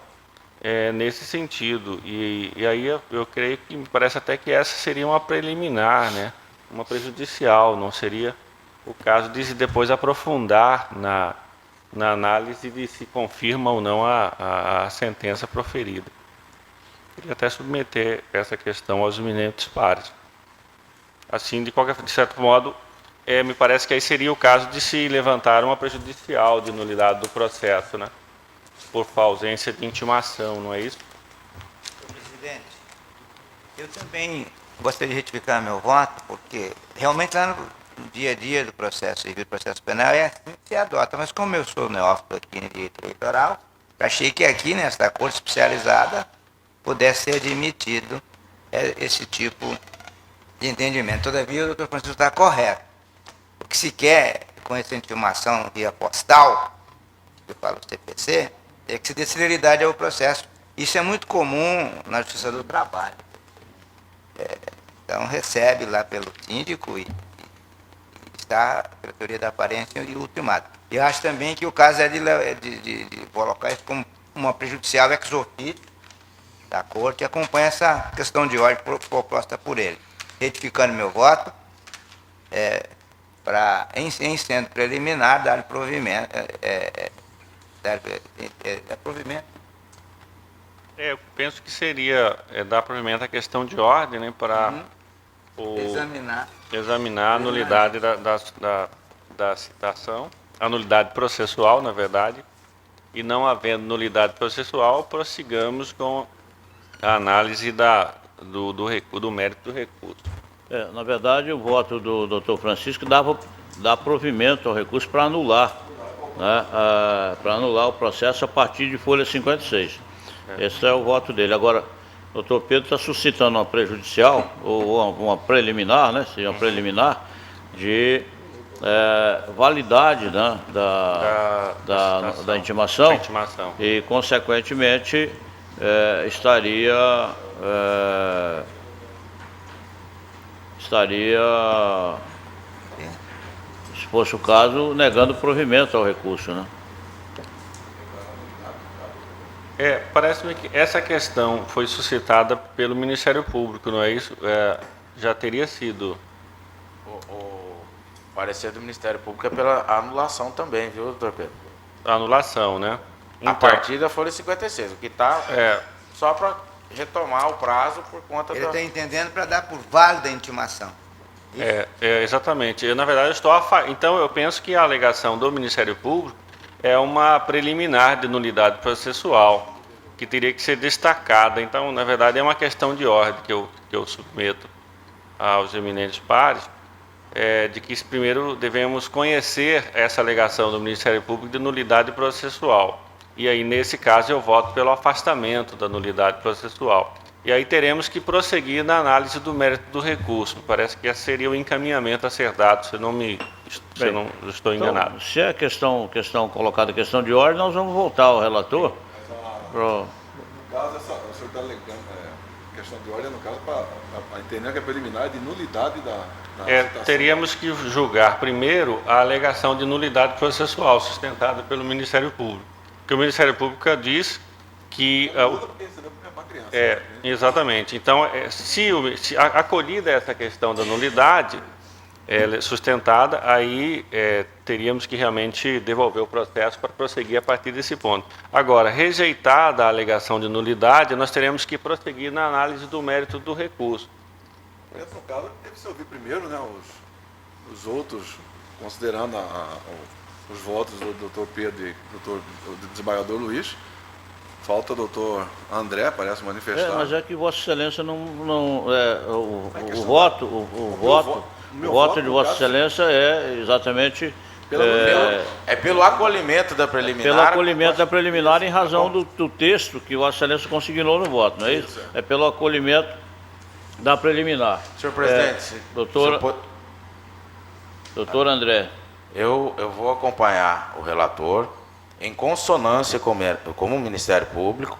nesse sentido. E aí eu creio que, me parece até que essa seria uma preliminar, né? Uma prejudicial, não seria o caso de depois aprofundar na análise de se confirma ou não a sentença proferida. Queria até submeter essa questão aos eminentes pares. Assim, de certo modo, me parece que aí seria o caso de se levantar uma prejudicial de nulidade do processo, né? Por ausência de intimação, não é isso? Senhor presidente, eu também gostaria de retificar meu voto, porque realmente lá no dia a dia do processo civil, do processo penal, assim que se adota. Mas como eu sou neófito aqui no direito eleitoral, achei que aqui nesta corte especializada pudesse ser admitido esse tipo de entendimento. Todavia, o doutor Francisco está correto. O que se quer com essa intimação via postal, que eu falo CPC, é que se dê celeridade ao processo. Isso é muito comum na Justiça do Trabalho. Então, recebe lá pelo síndico e está pela teoria da aparência e ultimato. Eu acho também que o caso é de colocar isso como uma prejudicial ex officio da corte, e acompanha essa questão de ordem proposta por ele. Retificando meu voto, para, em sendo preliminar, dar provimento. Provimento. Eu penso que seria dar provimento à questão de ordem, né, para examinar a nulidade da citação, a nulidade processual, na verdade, e não havendo nulidade processual, prossigamos com a análise do mérito do recurso. Na verdade, o voto do doutor Francisco dá provimento ao recurso para anular, né, para anular o processo a partir de folha 56. Esse é o voto dele. Agora, o doutor Pedro está suscitando uma prejudicial, ou uma preliminar, né, seja uma preliminar, de validade, né, da intimação, e, consequentemente, estaria, se fosse o caso, negando provimento ao recurso, né? Parece-me que essa questão foi suscitada pelo Ministério Público, não é isso? Já teria sido. O parecer do Ministério Público é pela anulação também, viu, doutor Pedro? A anulação, né? A partir da folha 56, o que está só para retomar o prazo por conta Ele da... está entendendo para dar por válida a intimação. Exatamente. Na verdade, então eu penso que a alegação do Ministério Público é uma preliminar de nulidade processual, que teria que ser destacada. Então, na verdade, é uma questão de ordem que eu submeto aos eminentes pares, de que primeiro devemos conhecer essa alegação do Ministério Público de nulidade processual. E aí, nesse caso, eu voto pelo afastamento da nulidade processual. E aí teremos que prosseguir na análise do mérito do recurso. Parece que esse seria o encaminhamento a ser dado, se não estou enganado. Então, se é questão colocada questão de ordem, nós vamos voltar ao relator. No caso, o senhor está alegando questão de ordem, no caso, para entender que é preliminar de nulidade da citação. Teríamos que julgar primeiro a alegação de nulidade processual sustentada pelo Ministério Público. Porque o Ministério Público diz que... exatamente. Então, se acolhida essa questão da nulidade sustentada, aí teríamos que realmente devolver o processo para prosseguir a partir desse ponto. Agora, rejeitada a alegação de nulidade, nós teremos que prosseguir na análise do mérito do recurso. Nesse caso, deve-se ouvir primeiro, né, os outros, considerando os votos do doutor Pedro e do desembargador Luiz. Falta o doutor André, parece manifestar. Mas é que Vossa Excelência o voto de Vossa Excelência é exatamente... pelo acolhimento da preliminar. Pelo acolhimento da preliminar em razão do texto que Vossa Excelência consignou no voto, não é isso? É pelo acolhimento da preliminar. Senhor presidente, doutor André. Eu vou acompanhar o relator em consonância com o Ministério Público,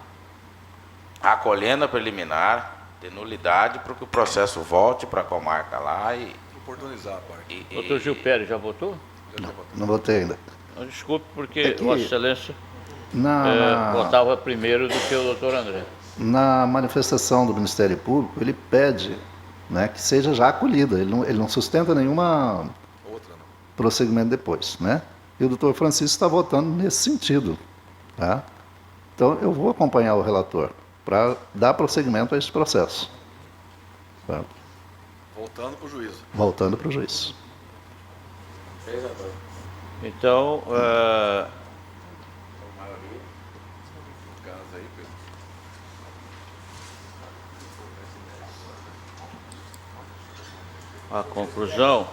acolhendo a preliminar de nulidade para que o processo volte para a comarca lá e... Oportunizar a parte. Doutor Gil Pérez, já votou? Não votei ainda. Desculpe, porque Vossa Excelência Na votava primeiro do que o doutor André. Na manifestação do Ministério Público, ele pede, né, que seja já acolhida. Ele não sustenta nenhuma prosseguimento depois, né? E o doutor Francisco está votando nesse sentido, tá? Então, eu vou acompanhar o relator para dar prosseguimento a esse processo. Tá? Voltando para o juízo. Voltando para o juiz. Então, a conclusão...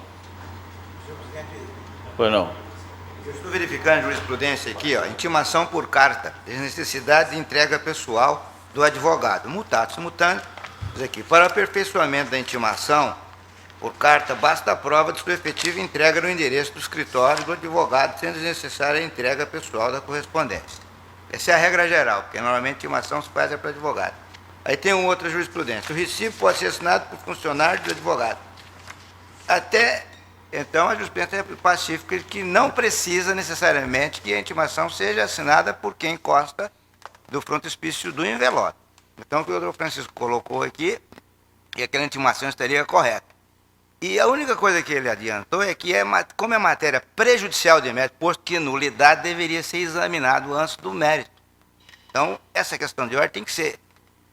Pois não. Eu estou verificando a jurisprudência aqui, intimação por carta, desnecessidade de entrega pessoal do advogado. Mutatis mutandis, diz aqui, para aperfeiçoamento da intimação por carta, basta a prova de sua efetiva entrega no endereço do escritório do advogado, sendo necessária a entrega pessoal da correspondência. Essa é a regra geral, porque normalmente a intimação se faz para advogado. Aí tem uma outra jurisprudência. O recibo pode ser assinado por funcionário do advogado. Então, a jurisprudência é pacífica que não precisa necessariamente que a intimação seja assinada por quem consta do frontispício do envelope. Então, o que o doutor Francisco colocou aqui, que aquela intimação estaria correta. E a única coisa que ele adiantou é que, como é matéria prejudicial de mérito, posto que nulidade deveria ser examinado antes do mérito. Então, essa questão de ordem tem que ser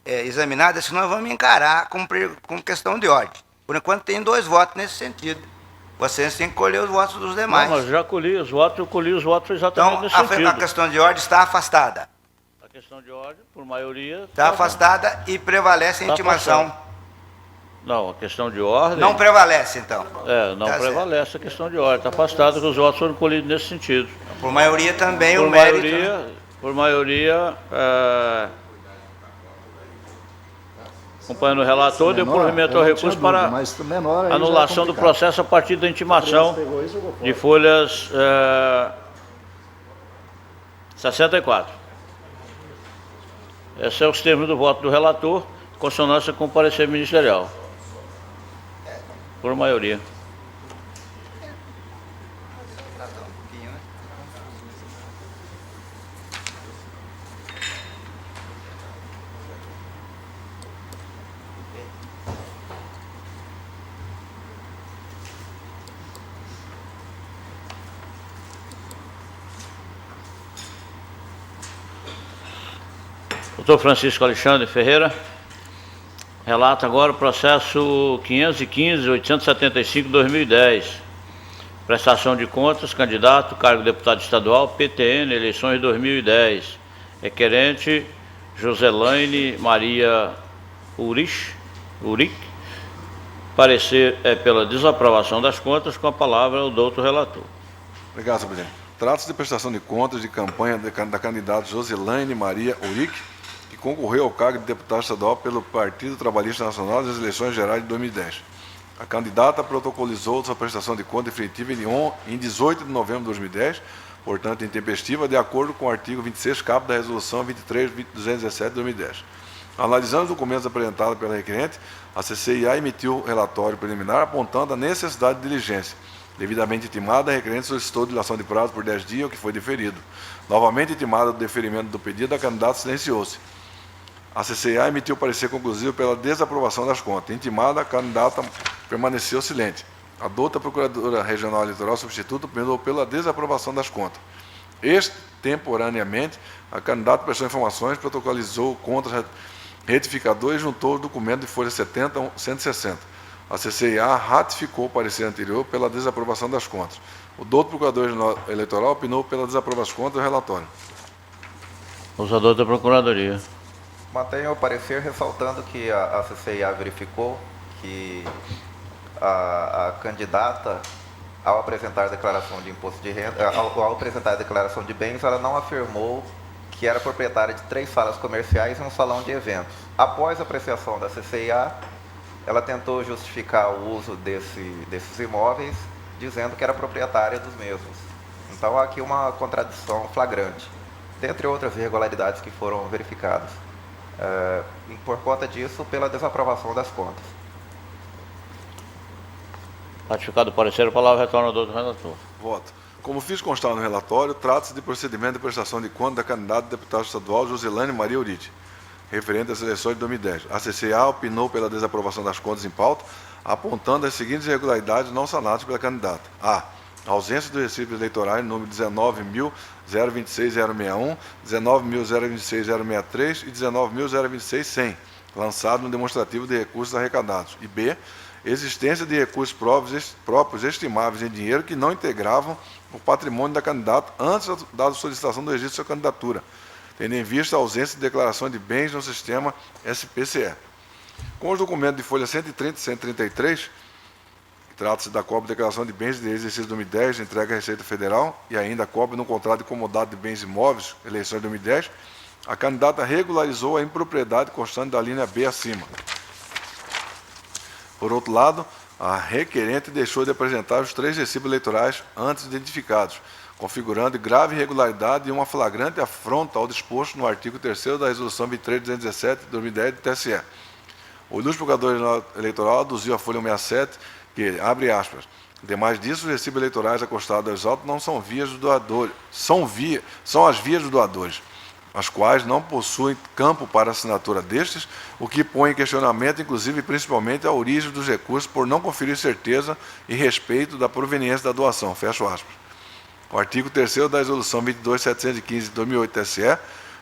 examinada, senão vamos encarar como questão de ordem. Por enquanto, tem 2 votos nesse sentido. Vocês têm que colher os votos dos demais. Não, mas já colhi os votos, eu colhi os votos exatamente nesse sentido. Então, a questão de ordem está afastada. A questão de ordem, por maioria... Está afastada e prevalece a intimação. Afastado. Não, a questão de ordem... Não prevalece, então. Não prevalece a questão de ordem. Está afastado que os votos foram colhidos nesse sentido. Por maioria também o mérito... Por maioria... Acompanhando o relator, deu provimento ao recurso para anulação do processo a partir da intimação de folhas 64. Esses são os termos do voto do relator, consonância com o parecer ministerial. Por maioria. Doutor Francisco Alexandre Ferreira. Relata agora o processo 515.875/2010. Prestação de contas, candidato, cargo de deputado estadual, PTN, eleições 2010. Requerente Joselaine Maria Uric. Parecer é pela desaprovação das contas, com a palavra o doutor relator. Obrigado, senhor presidente. Trata-se de prestação de contas de campanha da candidata Joselaine Maria Uric, que concorreu ao cargo de deputado estadual pelo Partido Trabalhista Nacional nas eleições gerais de 2010. A candidata protocolizou sua prestação de conta definitiva em 18 de novembro de 2010, portanto intempestiva, de acordo com o artigo 26, caput da Resolução 23.217 de 2010. Analisando os documentos apresentados pela requerente, a CCIA emitiu relatório preliminar apontando a necessidade de diligência. Devidamente intimada, a requerente solicitou dilação de prazo por 10 dias, o que foi deferido. Novamente intimada do deferimento do pedido, a candidata silenciou-se. A CCIA emitiu parecer conclusivo pela desaprovação das contas. Intimada, a candidata permaneceu silente. A douta Procuradora Regional Eleitoral Substituta optou pela desaprovação das contas. Extemporaneamente, a candidata prestou informações, protocolizou contas retificador e juntou o documento de folha 70 a 160. A CCIA ratificou o parecer anterior pela desaprovação das contas. O douto Procurador Regional Eleitoral opinou pela desaprovação das contas do relatório. Usador da Procuradoria. Mantenho o parecer ressaltando que a CCIA verificou que a candidata, ao apresentar a declaração de imposto de renda, ao apresentar a declaração de bens, ela não afirmou que era proprietária de 3 salas comerciais e um salão de eventos. Após a apreciação da CCIA, ela tentou justificar o uso desses imóveis, dizendo que era proprietária dos mesmos. Então, há aqui uma contradição flagrante, dentre outras irregularidades que foram verificadas. E por conta disso, pela desaprovação das contas. Ratificado o parecer, a palavra retorna ao doutor relator. Voto. Como fiz constar no relatório, trata-se de procedimento de prestação de conta da candidata a deputada estadual Joselaine Maria Uric, referente às eleições de 2010. A CCA opinou pela desaprovação das contas em pauta, apontando as seguintes irregularidades não sanadas pela candidata. A. Ausência dos recibos eleitorais número 19.026.061, 19.026.063 e 19.026.100, lançado no demonstrativo de recursos arrecadados. E B. Existência de recursos próprios estimáveis em dinheiro que não integravam o patrimônio da candidata antes da solicitação do registro de sua candidatura, tendo em vista a ausência de declaração de bens no sistema SPCE. Com os documentos de folha 130 e 133, trata-se da cópia de declaração de bens de exercício 2010, entrega à Receita Federal, e ainda a cópia no contrato de comodado de bens imóveis, eleições de 2010, a candidata regularizou a impropriedade constante da linha B acima. Por outro lado, a requerente deixou de apresentar os 3 recibos eleitorais antes identificados, configurando grave irregularidade e uma flagrante afronta ao disposto no artigo 3º da Resolução 23.217 de 2010 do TSE. O ilustre Procurador Eleitoral aduziu a folha 167, que, abre aspas, demais disso, os recibos eleitorais acostados aos autos não são vias dos doadores, são as vias dos doadores, as quais não possuem campo para assinatura destes, o que põe em questionamento, inclusive e principalmente, a origem dos recursos por não conferir certeza e respeito da proveniência da doação. Fecho aspas. O artigo 3º da Resolução 22.715 de 2008 TSE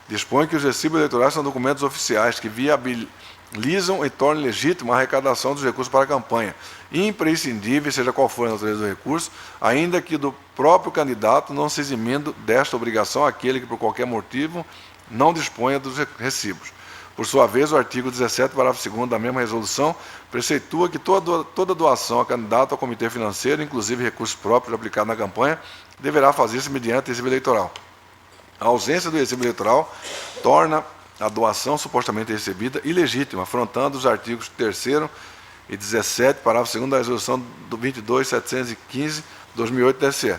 dispõe que os recibos eleitorais são documentos oficiais que viabilizam e tornam legítima a arrecadação dos recursos para a campanha, imprescindível, seja qual for a natureza do recurso, ainda que do próprio candidato, não se eximindo desta obrigação aquele que, por qualquer motivo, não disponha dos recibos. Por sua vez, o artigo 17, parágrafo 2º da mesma resolução, preceitua que toda doação a candidato ao comitê financeiro, inclusive recursos próprios aplicados na campanha, deverá fazer-se mediante recibo eleitoral. A ausência do recibo eleitoral torna a doação supostamente recebida ilegítima, afrontando os artigos 3º e 17, parágrafo 2º da Resolução do 22.715 de 2008 TSE.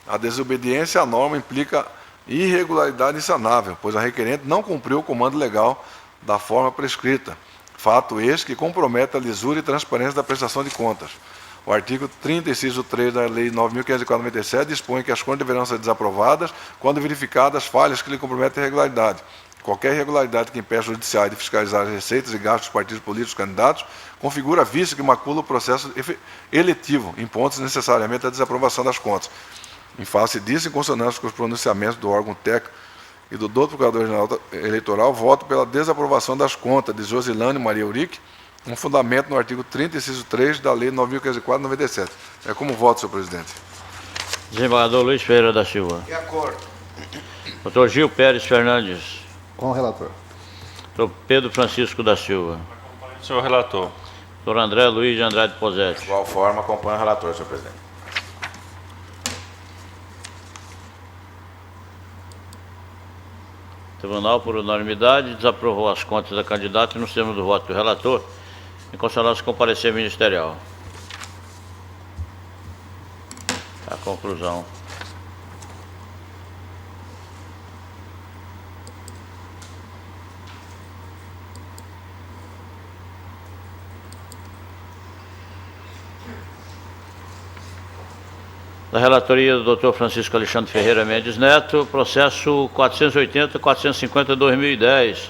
A desobediência à norma implica irregularidade insanável, pois a requerente não cumpriu o comando legal da forma prescrita, fato este que compromete a lisura e transparência da prestação de contas. O artigo 30, inciso 3 da Lei 9.597 dispõe que as contas deverão ser desaprovadas quando verificadas falhas que lhe comprometem a irregularidade. Qualquer irregularidade que impeça o judiciário de fiscalizar as receitas e gastos dos partidos políticos candidatos configura vício que macula o processo eletivo, impondo-se necessariamente a desaprovação das contas. Em face disso, em consonância com os pronunciamentos do órgão técnico e do doutor Procurador-Geral Eleitoral, voto pela desaprovação das contas de Josilane Maria Urique, com fundamento no artigo 30, inciso 3 da Lei 9.504/97. É como voto, senhor presidente. Desembargador Luiz Ferreira da Silva. De acordo. Dr. Gil Pérez Fernandes. Com o relator. Dr. Pedro Francisco da Silva. Senhor relator. Dr. André Luiz de Andrade De Posetti. igual forma, acompanho o relator, senhor presidente. O Tribunal, por unanimidade, desaprovou as contas da candidata nos termos do voto do relator, em consonância com o parecer ministerial. A conclusão. Da relatoria do Dr. Francisco Alexandre Ferreira Mendes Neto, processo 480-450-2010,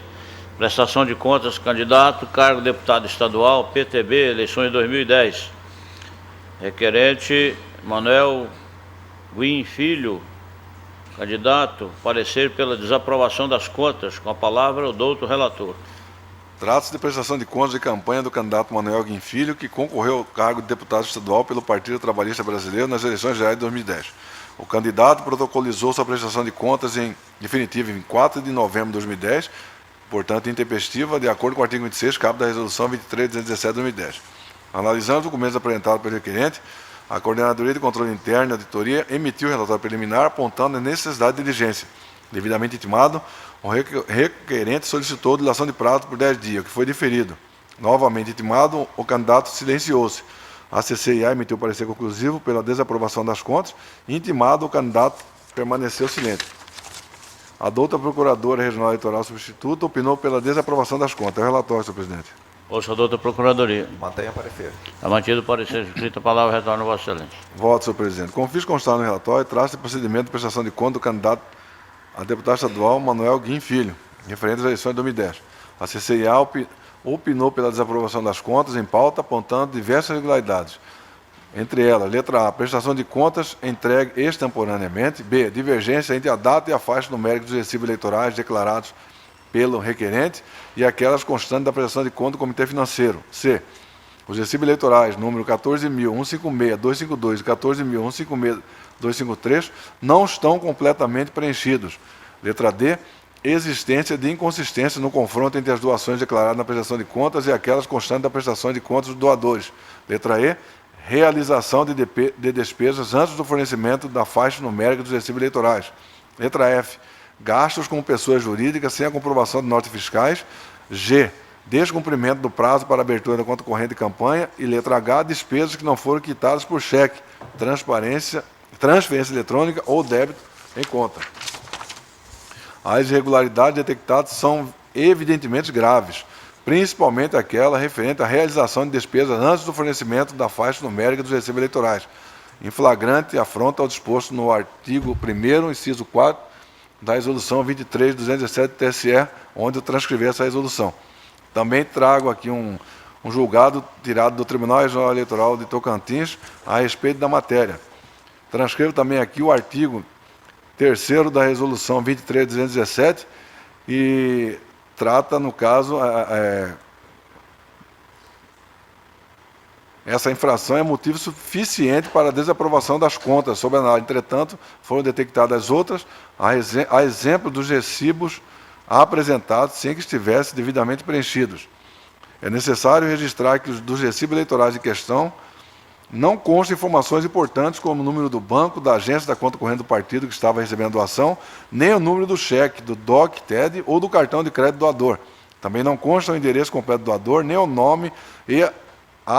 prestação de contas, candidato, cargo deputado estadual, PTB, eleições 2010. Requerente Manuel Guim Filho, candidato, parecer pela desaprovação das contas. Com a palavra o doutor relator. Trata-se de prestação de contas de campanha do candidato Manuel Guim Filho, que concorreu ao cargo de deputado estadual pelo Partido Trabalhista Brasileiro nas eleições gerais de 2010. O candidato protocolizou sua prestação de contas em definitiva em 4 de novembro de 2010, portanto intempestiva, de acordo com o artigo 26, cabo da Resolução 23.217 de 2010. Analisando os documentos apresentados pelo requerente, a Coordenadoria de Controle Interno e Auditoria emitiu o relatório preliminar apontando a necessidade de diligência. Devidamente intimado, o requerente solicitou dilação de prazo por 10 dias, que foi diferido. Novamente intimado, o candidato silenciou-se. A CCIA emitiu parecer conclusivo pela desaprovação das contas e, intimado, o candidato permaneceu silente. A doutora Procuradora Regional Eleitoral Substituta opinou pela desaprovação das contas. É o relatório, senhor presidente. Ouça a doutora Procuradoria. Mantenha o parecer. A mantido o parecer escrito, a palavra retorna a Vossa Excelência. Voto, senhor presidente. Como fiz constar no relatório, trata-se de procedimento de prestação de conta do candidato a deputado estadual Manuel Guim Filho, referente às eleições de 2010. A CCIA opinou pela desaprovação das contas em pauta, apontando diversas irregularidades. Entre elas, letra A, prestação de contas entregue extemporaneamente. B, divergência entre a data e a faixa numérica dos recibos eleitorais declarados pelo requerente e aquelas constantes da prestação de conta do Comitê Financeiro. C, os recibos eleitorais número 14.156.252 e 14.156.253 não estão completamente preenchidos. Letra D, existência de inconsistência no confronto entre as doações declaradas na prestação de contas e aquelas constantes da prestação de contas dos doadores. Letra E, realização de despesas antes do fornecimento da faixa numérica dos recibos eleitorais. Letra F, gastos com pessoas jurídicas sem a comprovação de notas fiscais. G, descumprimento do prazo para abertura da conta corrente de campanha. E letra H, despesas que não foram quitadas por cheque, transferência eletrônica ou débito em conta. As irregularidades detectadas são evidentemente graves, principalmente aquela referente à realização de despesas antes do fornecimento da faixa numérica dos recibos eleitorais, em flagrante afronta ao disposto no artigo 1º, inciso 4, da Resolução 23.217 do TSE, onde eu transcrevi essa resolução. Também trago aqui um julgado tirado do Tribunal Regional Eleitoral de Tocantins a respeito da matéria. Transcrevo também aqui o artigo 3º da Resolução 23.217 e trata, no caso, essa infração é motivo suficiente para a desaprovação das contas sob análise. Entretanto, foram detectadas outras, a exemplo dos recibos apresentados sem que estivessem devidamente preenchidos. É necessário registrar que dos recibos eleitorais em questão não constam informações importantes como o número do banco, da agência da conta corrente do partido que estava recebendo a doação, nem o número do cheque, do DOC, TED ou do cartão de crédito doador. Também não consta o endereço completo do doador, nem o nome e a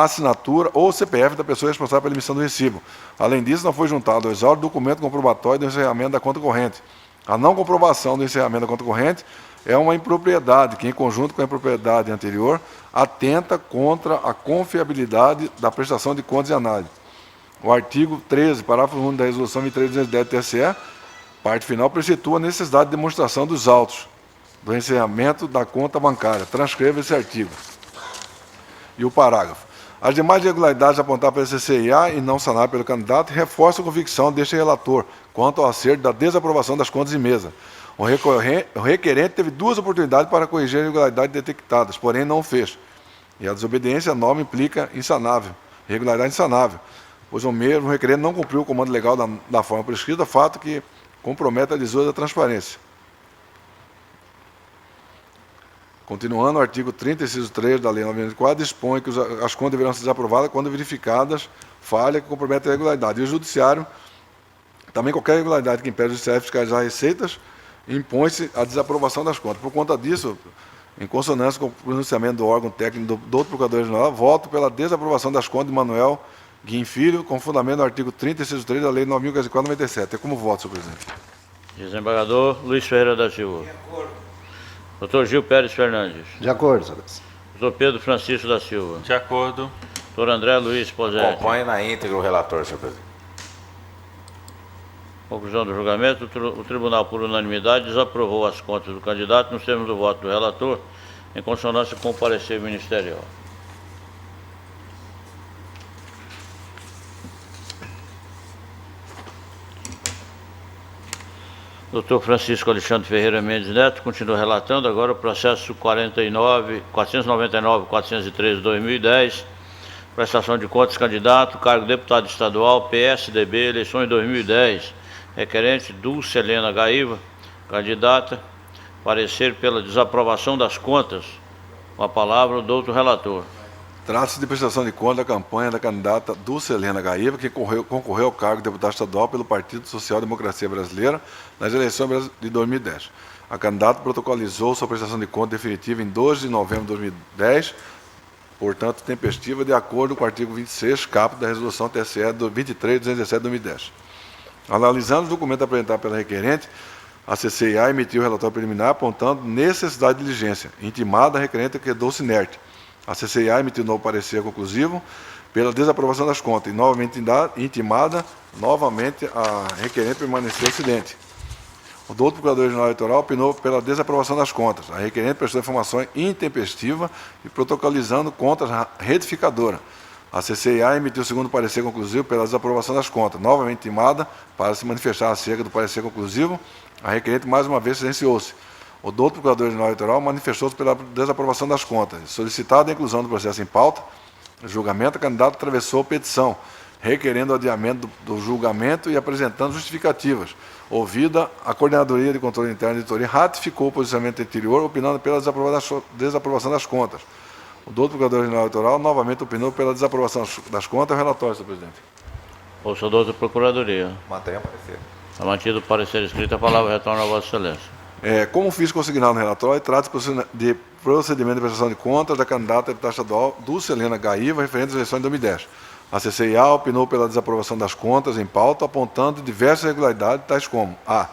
assinatura ou o CPF da pessoa responsável pela emissão do recibo. Além disso, não foi juntado ao exauro documento comprobatório do encerramento da conta corrente. A não comprovação do encerramento da conta corrente é uma impropriedade que, em conjunto com a impropriedade anterior, atenta contra a confiabilidade da prestação de contas e análise. O artigo 13, parágrafo 1 da Resolução 23.210 do TSE, parte final, precitua a necessidade de demonstração dos autos do encerramento da conta bancária. Transcreva esse artigo. E o parágrafo. As demais irregularidades apontadas pela CCIA e não sanadas pelo candidato reforçam a convicção deste relator quanto ao acerto da desaprovação das contas em mesa. O requerente teve 2 oportunidades para corrigir as irregularidades detectadas, porém não fez. E a desobediência à norma implica irregularidade insanável, pois o mesmo requerente não cumpriu o comando legal da forma prescrita, fato que compromete a lisura da transparência. Continuando, o artigo 30, inciso 3 da Lei 9.904 dispõe que as contas deverão ser desaprovadas quando verificadas falhas que comprometem a regularidade. E o Judiciário, também qualquer irregularidade que impede o Judiciário de fiscalizar receitas, impõe-se a desaprovação das contas. Por conta disso, em consonância com o pronunciamento do órgão técnico do outro Procurador-Geral, voto pela desaprovação das contas de Manuel Guim Filho, com fundamento no artigo 30, inciso 3 da Lei 9.504/97. É como voto, senhor presidente. Desembargador Luiz Ferreira da Silva. Doutor Gil Pérez Fernandes. De acordo, senhor presidente. Doutor Pedro Francisco da Silva. De acordo. Doutor André Luiz Posete. Acompanhe na íntegra o relator, senhor presidente. Conclusão do julgamento, o tribunal, por unanimidade, desaprovou as contas do candidato nos termos do voto do relator, em consonância com o parecer ministerial. Doutor Francisco Alexandre Ferreira Mendes Neto continua relatando agora o processo 409-403/2010, prestação de contas candidato, cargo deputado estadual, PSDB, eleições 2010, requerente Dulce Helena Gaíva, candidata, parecer pela desaprovação das contas. Com a palavra o doutor relator. Trata-se de prestação de conta da campanha da candidata Dulce Helena Gaíva, que concorreu ao cargo de deputado estadual pelo Partido Social Democracia Brasileira nas eleições de 2010. A candidata protocolizou sua prestação de conta definitiva em 12 de novembro de 2010, portanto tempestiva, de acordo com o artigo 26, caput da Resolução TSE 23.217/2010. Analisando o documento apresentado pela requerente, a CCIA emitiu o relatório preliminar apontando necessidade de diligência, intimada a requerente que quedou-se inerte. A CCIA emitiu novo parecer conclusivo pela desaprovação das contas e, novamente intimada, a requerente permaneceu incidente. O doutor Procurador-Geral Eleitoral opinou pela desaprovação das contas. A requerente prestou informações intempestivas e protocolizando contas retificadoras. A CCIA emitiu o segundo parecer conclusivo pela desaprovação das contas. Novamente intimada para se manifestar acerca do parecer conclusivo, a requerente mais uma vez silenciou-se. O doutor Procurador-Geral Eleitoral manifestou-se pela desaprovação das contas. Solicitada a inclusão do processo em pauta, julgamento, a candidata atravessou petição, requerendo o adiamento do julgamento e apresentando justificativas. Ouvida, a Coordenadoria de Controle Interno de Editoria ratificou o posicionamento anterior, opinando pela desaprovação das contas. O doutor Procurador-Geral Eleitoral novamente opinou pela desaprovação das contas. Relatório, senhor presidente. Ouça o doutor Procuradoria. Mantenha o parecer. Está mantido o parecer escrito, a palavra retorna a Vossa Excelência. Como fiz consignado no relatório, trata-se de procedimento de prestação de contas da candidata a deputada estadual Dulce Helena Gaíva, referente às eleições de 2010. A CCIA opinou pela desaprovação das contas em pauta, apontando diversas irregularidades, tais como: a.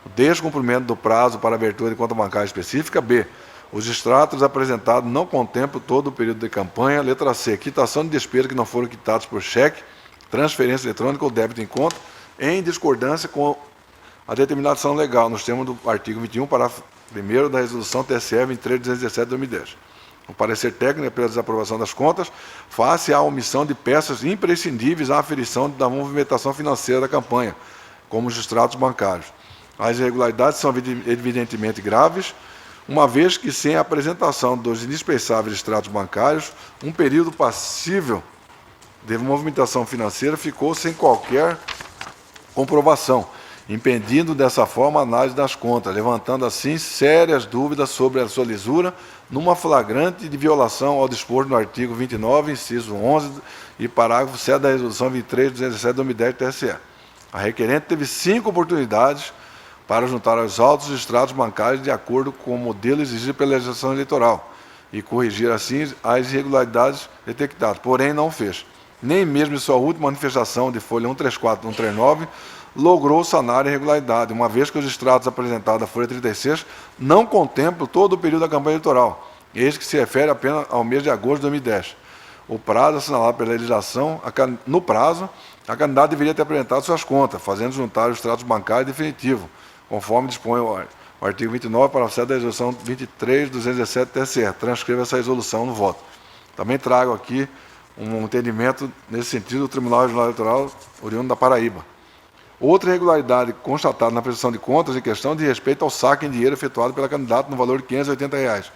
o descumprimento do prazo para abertura de conta bancária específica; b. os extratos apresentados não contemplam todo o período de campanha; letra C. quitação de despesas que não foram quitadas por cheque, transferência eletrônica ou débito em conta, em discordância com a determinação legal, nos termos do artigo 21, parágrafo 1º da Resolução TSE 23.217/2010. O parecer técnico é pela desaprovação das contas, face à omissão de peças imprescindíveis à aferição da movimentação financeira da campanha, como os extratos bancários. As irregularidades são evidentemente graves, uma vez que, sem a apresentação dos indispensáveis extratos bancários, um período passível de movimentação financeira ficou sem qualquer comprovação, impedindo dessa forma a análise das contas, levantando assim sérias dúvidas sobre a sua lisura, numa flagrante de violação ao disposto no artigo 29, inciso 11 e parágrafo 7 da Resolução 23.217/2010 TSE. A requerente teve 5 oportunidades para juntar aos autos os extratos bancários de acordo com o modelo exigido pela legislação eleitoral e corrigir assim as irregularidades detectadas, porém não fez. Nem mesmo em sua última manifestação de folha 134 e 139, logrou sanar a irregularidade, uma vez que os extratos apresentados à folha 36 não contemplam todo o período da campanha eleitoral, eis que se refere apenas ao mês de agosto de 2010. O prazo assinalado pela legislação, no prazo, a candidata deveria ter apresentado suas contas, fazendo juntar os extratos bancários definitivos, conforme dispõe o artigo 29, parágrafo 7 da Resolução 23.217 TSE. Transcreva essa resolução no voto. Também trago aqui um entendimento nesse sentido do Tribunal Regional Eleitoral oriundo da Paraíba. Outra irregularidade constatada na prestação de contas em questão diz respeito ao saque em dinheiro efetuado pela candidata no valor de R$ 580,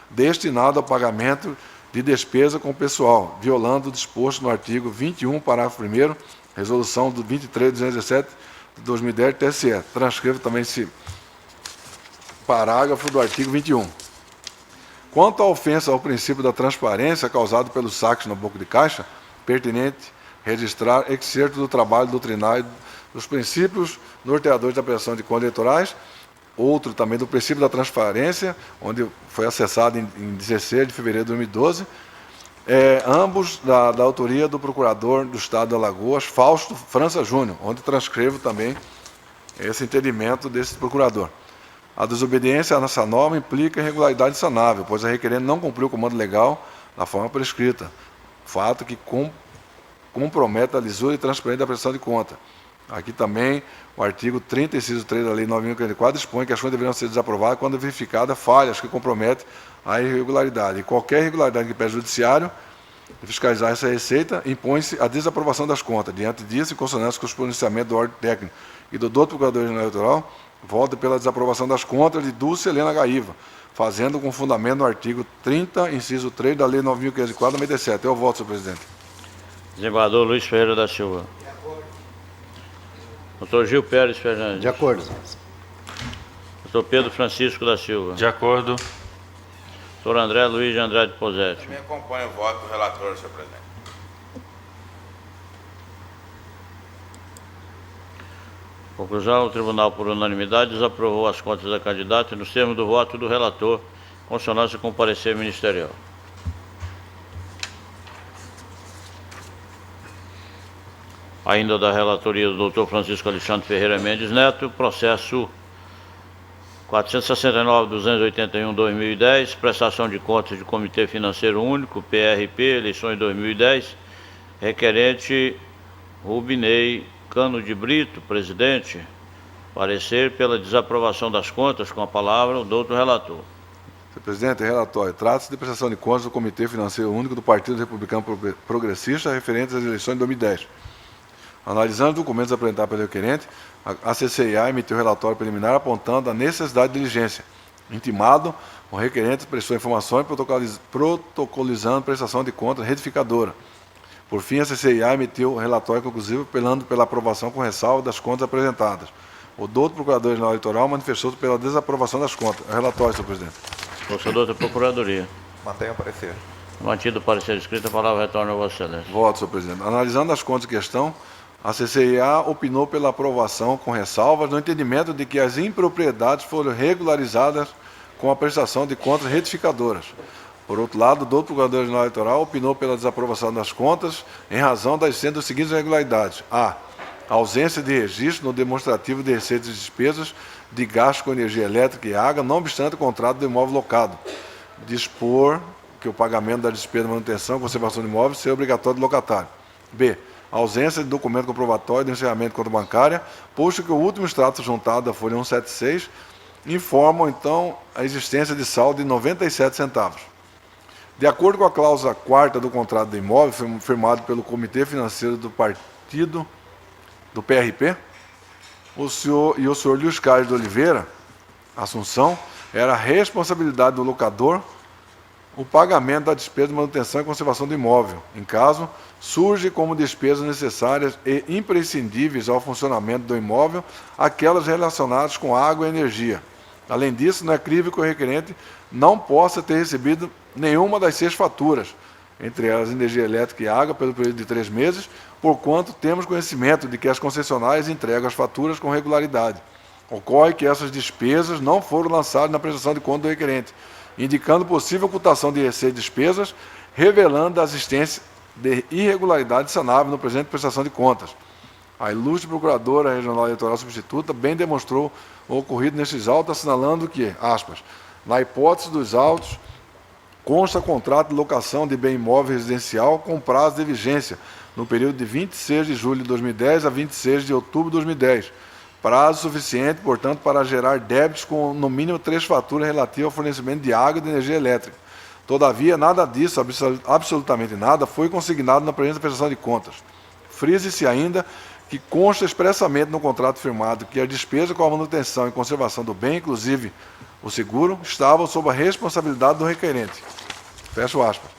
destinado ao pagamento de despesa com o pessoal, violando o disposto no artigo 21, parágrafo 1º, resolução do 23.217 de 2010 do TSE. Transcrevo também esse parágrafo do artigo 21. Quanto à ofensa ao princípio da transparência causado pelos saques no banco de caixa, pertinente registrar excerto do trabalho doutrinário dos princípios norteadores da prestação de contas eleitorais, outro também do princípio da transparência, onde foi acessado em 16 de fevereiro de 2012, ambos da autoria do procurador do Estado de Alagoas, Fausto França Júnior, onde transcrevo também esse entendimento desse procurador. A desobediência a essa norma implica irregularidade sanável, pois a requerente não cumpriu o comando legal da forma prescrita, fato que compromete a lisura e transparência da prestação de conta. Aqui também o artigo 30, inciso 3 da Lei 9.044 dispõe que as contas deverão ser desaprovadas quando verificada falhas que comprometem a irregularidade. E qualquer irregularidade que pede o judiciário fiscalizar essa receita, impõe-se a desaprovação das contas. Diante disso, em consonância com os pronunciamentos do órgão técnico e do doutor Procurador-Geral Eleitoral, volta pela desaprovação das contas de Dulce Helena Gaíva, fazendo com fundamento no artigo 30, inciso 3 da Lei 9.504, 97. Eu voto, senhor presidente. Desembargador Luiz Ferreira da Silva. Doutor Gil Pérez Fernandes. De acordo. Doutor Pedro Francisco da Silva. De acordo. Doutor André Luiz de Andrade Posetti. Também acompanho o voto do relator, senhor presidente. Conclusão, o tribunal, por unanimidade, desaprovou as contas da candidata nos termos do voto do relator, consonância com o parecer ministerial. Ainda da relatoria do doutor Francisco Alexandre Ferreira Mendes Neto, processo 469.281/2010, prestação de contas de Comitê Financeiro Único, PRP, eleições 2010, requerente Rubinei Cano de Brito, presidente, parecer pela desaprovação das contas, com a palavra o doutor relator. Senhor presidente, relatório. Trata-se de prestação de contas do Comitê Financeiro Único do Partido Republicano Progressista referentes às eleições de 2010. Analisando os documentos apresentados pelo requerente, a CCIA emitiu relatório preliminar apontando a necessidade de diligência. Intimado, o requerente prestou informações protocolizando prestação de contas retificadora. Por fim, a CCIA emitiu o relatório conclusivo apelando pela aprovação com ressalva das contas apresentadas. O doutor Procurador-Geral Eleitoral manifestou-se pela desaprovação das contas. O relatório, senhor presidente. Procurador da Procuradoria. Mantenha o parecer. Mantido o parecer escrito, a palavra retorna a Vossa Excelência. Voto, senhor presidente. Analisando as contas em questão, a CCIA opinou pela aprovação com ressalvas no entendimento de que as impropriedades foram regularizadas com a prestação de contas retificadoras. Por outro lado, o doutor Procurador-Geral Eleitoral opinou pela desaprovação das contas em razão da existência das seguintes irregularidades. A ausência de registro no demonstrativo de receitas e despesas de gasto com energia elétrica e água, não obstante o contrato do imóvel locado. Dispor que o pagamento da despesa de manutenção e conservação do imóvel seja obrigatório do locatário. B. Ausência de documento comprobatório de encerramento de conta bancária, posto que o último extrato juntado da Folha 176 informam, então, a existência de saldo de 97 centavos. De acordo com a cláusula 4ª do contrato do imóvel, firmado pelo Comitê Financeiro do Partido do PRP, o senhor Luiz Carlos de Oliveira Assunção, era a responsabilidade do locador o pagamento da despesa de manutenção e conservação do imóvel. Em caso, surge como despesas necessárias e imprescindíveis ao funcionamento do imóvel aquelas relacionadas com água e energia. Além disso, não é crível que o requerente não possa ter recebido nenhuma das 6 faturas, entre elas energia elétrica e água, pelo período de 3 meses, porquanto temos conhecimento de que as concessionárias entregam as faturas com regularidade. Ocorre que essas despesas não foram lançadas na prestação de conta do requerente, indicando possível ocultação de receita e despesas, revelando a existência de irregularidade sanável no presente prestação de contas. A ilustre Procuradora Regional Eleitoral Substituta bem demonstrou o ocorrido nestes autos, assinalando que, aspas, na hipótese dos autos, consta contrato de locação de bem imóvel residencial com prazo de vigência no período de 26 de julho de 2010 a 26 de outubro de 2010. Prazo suficiente, portanto, para gerar débitos com, no mínimo, 3 faturas relativas ao fornecimento de água e de energia elétrica. Todavia, nada disso, absolutamente nada, foi consignado na presente prestação de contas. Frise-se ainda que consta expressamente no contrato firmado que a despesa com a manutenção e conservação do bem, inclusive o seguro, estavam sob a responsabilidade do requerente. Fecho aspas.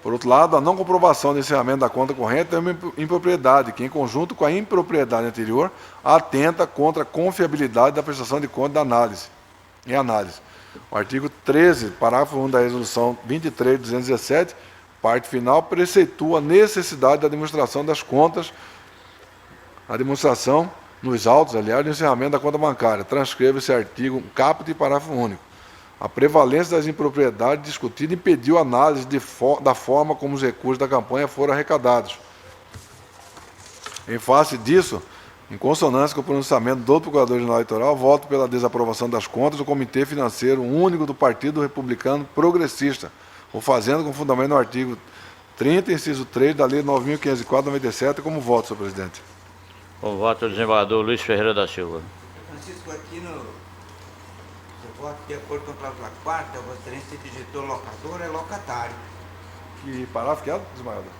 Por outro lado, a não comprovação do encerramento da conta corrente é uma impropriedade que, em conjunto com a impropriedade anterior, atenta contra a confiabilidade da prestação de conta da análise. Em análise. O artigo 13, parágrafo 1 da resolução 23.217, parte final, preceitua a necessidade da demonstração das contas, a demonstração nos autos, aliás, do encerramento da conta bancária. Transcreva esse artigo, caput e parágrafo único. A prevalência das impropriedades discutida impediu a análise da forma como os recursos da campanha foram arrecadados. Em face disso, em consonância com o pronunciamento do Procurador-Geral Eleitoral, voto pela desaprovação das contas do Comitê Financeiro Único do Partido Republicano Progressista, o fazendo com fundamento no artigo 30, inciso 3 da Lei 9.504/97, como voto, senhor presidente. Com voto, o desembargador Luiz Ferreira da Silva. Francisco, aqui no seu voto, de acordo com a cláusula 4ª, a Vossa Excelência digitou locador, é locatário. Que parágrafo que é, desembargador?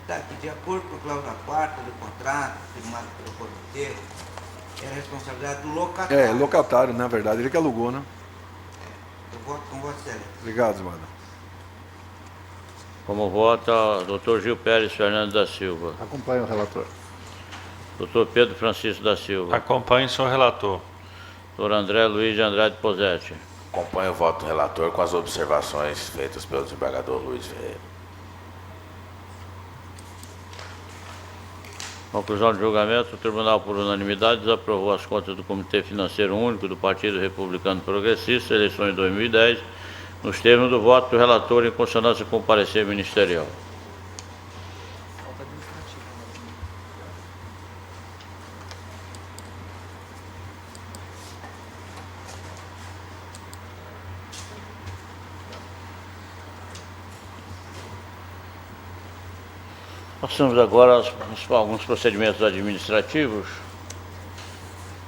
Tá, aqui, de acordo com a cláusula 4ª do contrato, firmado pelo comitê, é a responsabilidade do locatário. É, locatário, na verdade, ele que alugou, né? Eu voto com Vossa Excelência. Obrigado, desembargador. Como vota o doutor Gil Pérez Fernandes da Silva. Acompanhe o relator. Doutor Pedro Francisco da Silva. Acompanhe, senhor relator. Doutor André Luiz de Andrade Posetti. Acompanho o voto do relator com as observações feitas pelo desembargador Luiz Ferreira. Conclusão do julgamento, o tribunal, por unanimidade, desaprovou as contas do Comitê Financeiro Único do Partido Republicano Progressista, eleições de 2010, nos termos do voto do relator em consonância com o parecer ministerial. Falta administrativa. Passamos agora a alguns procedimentos administrativos.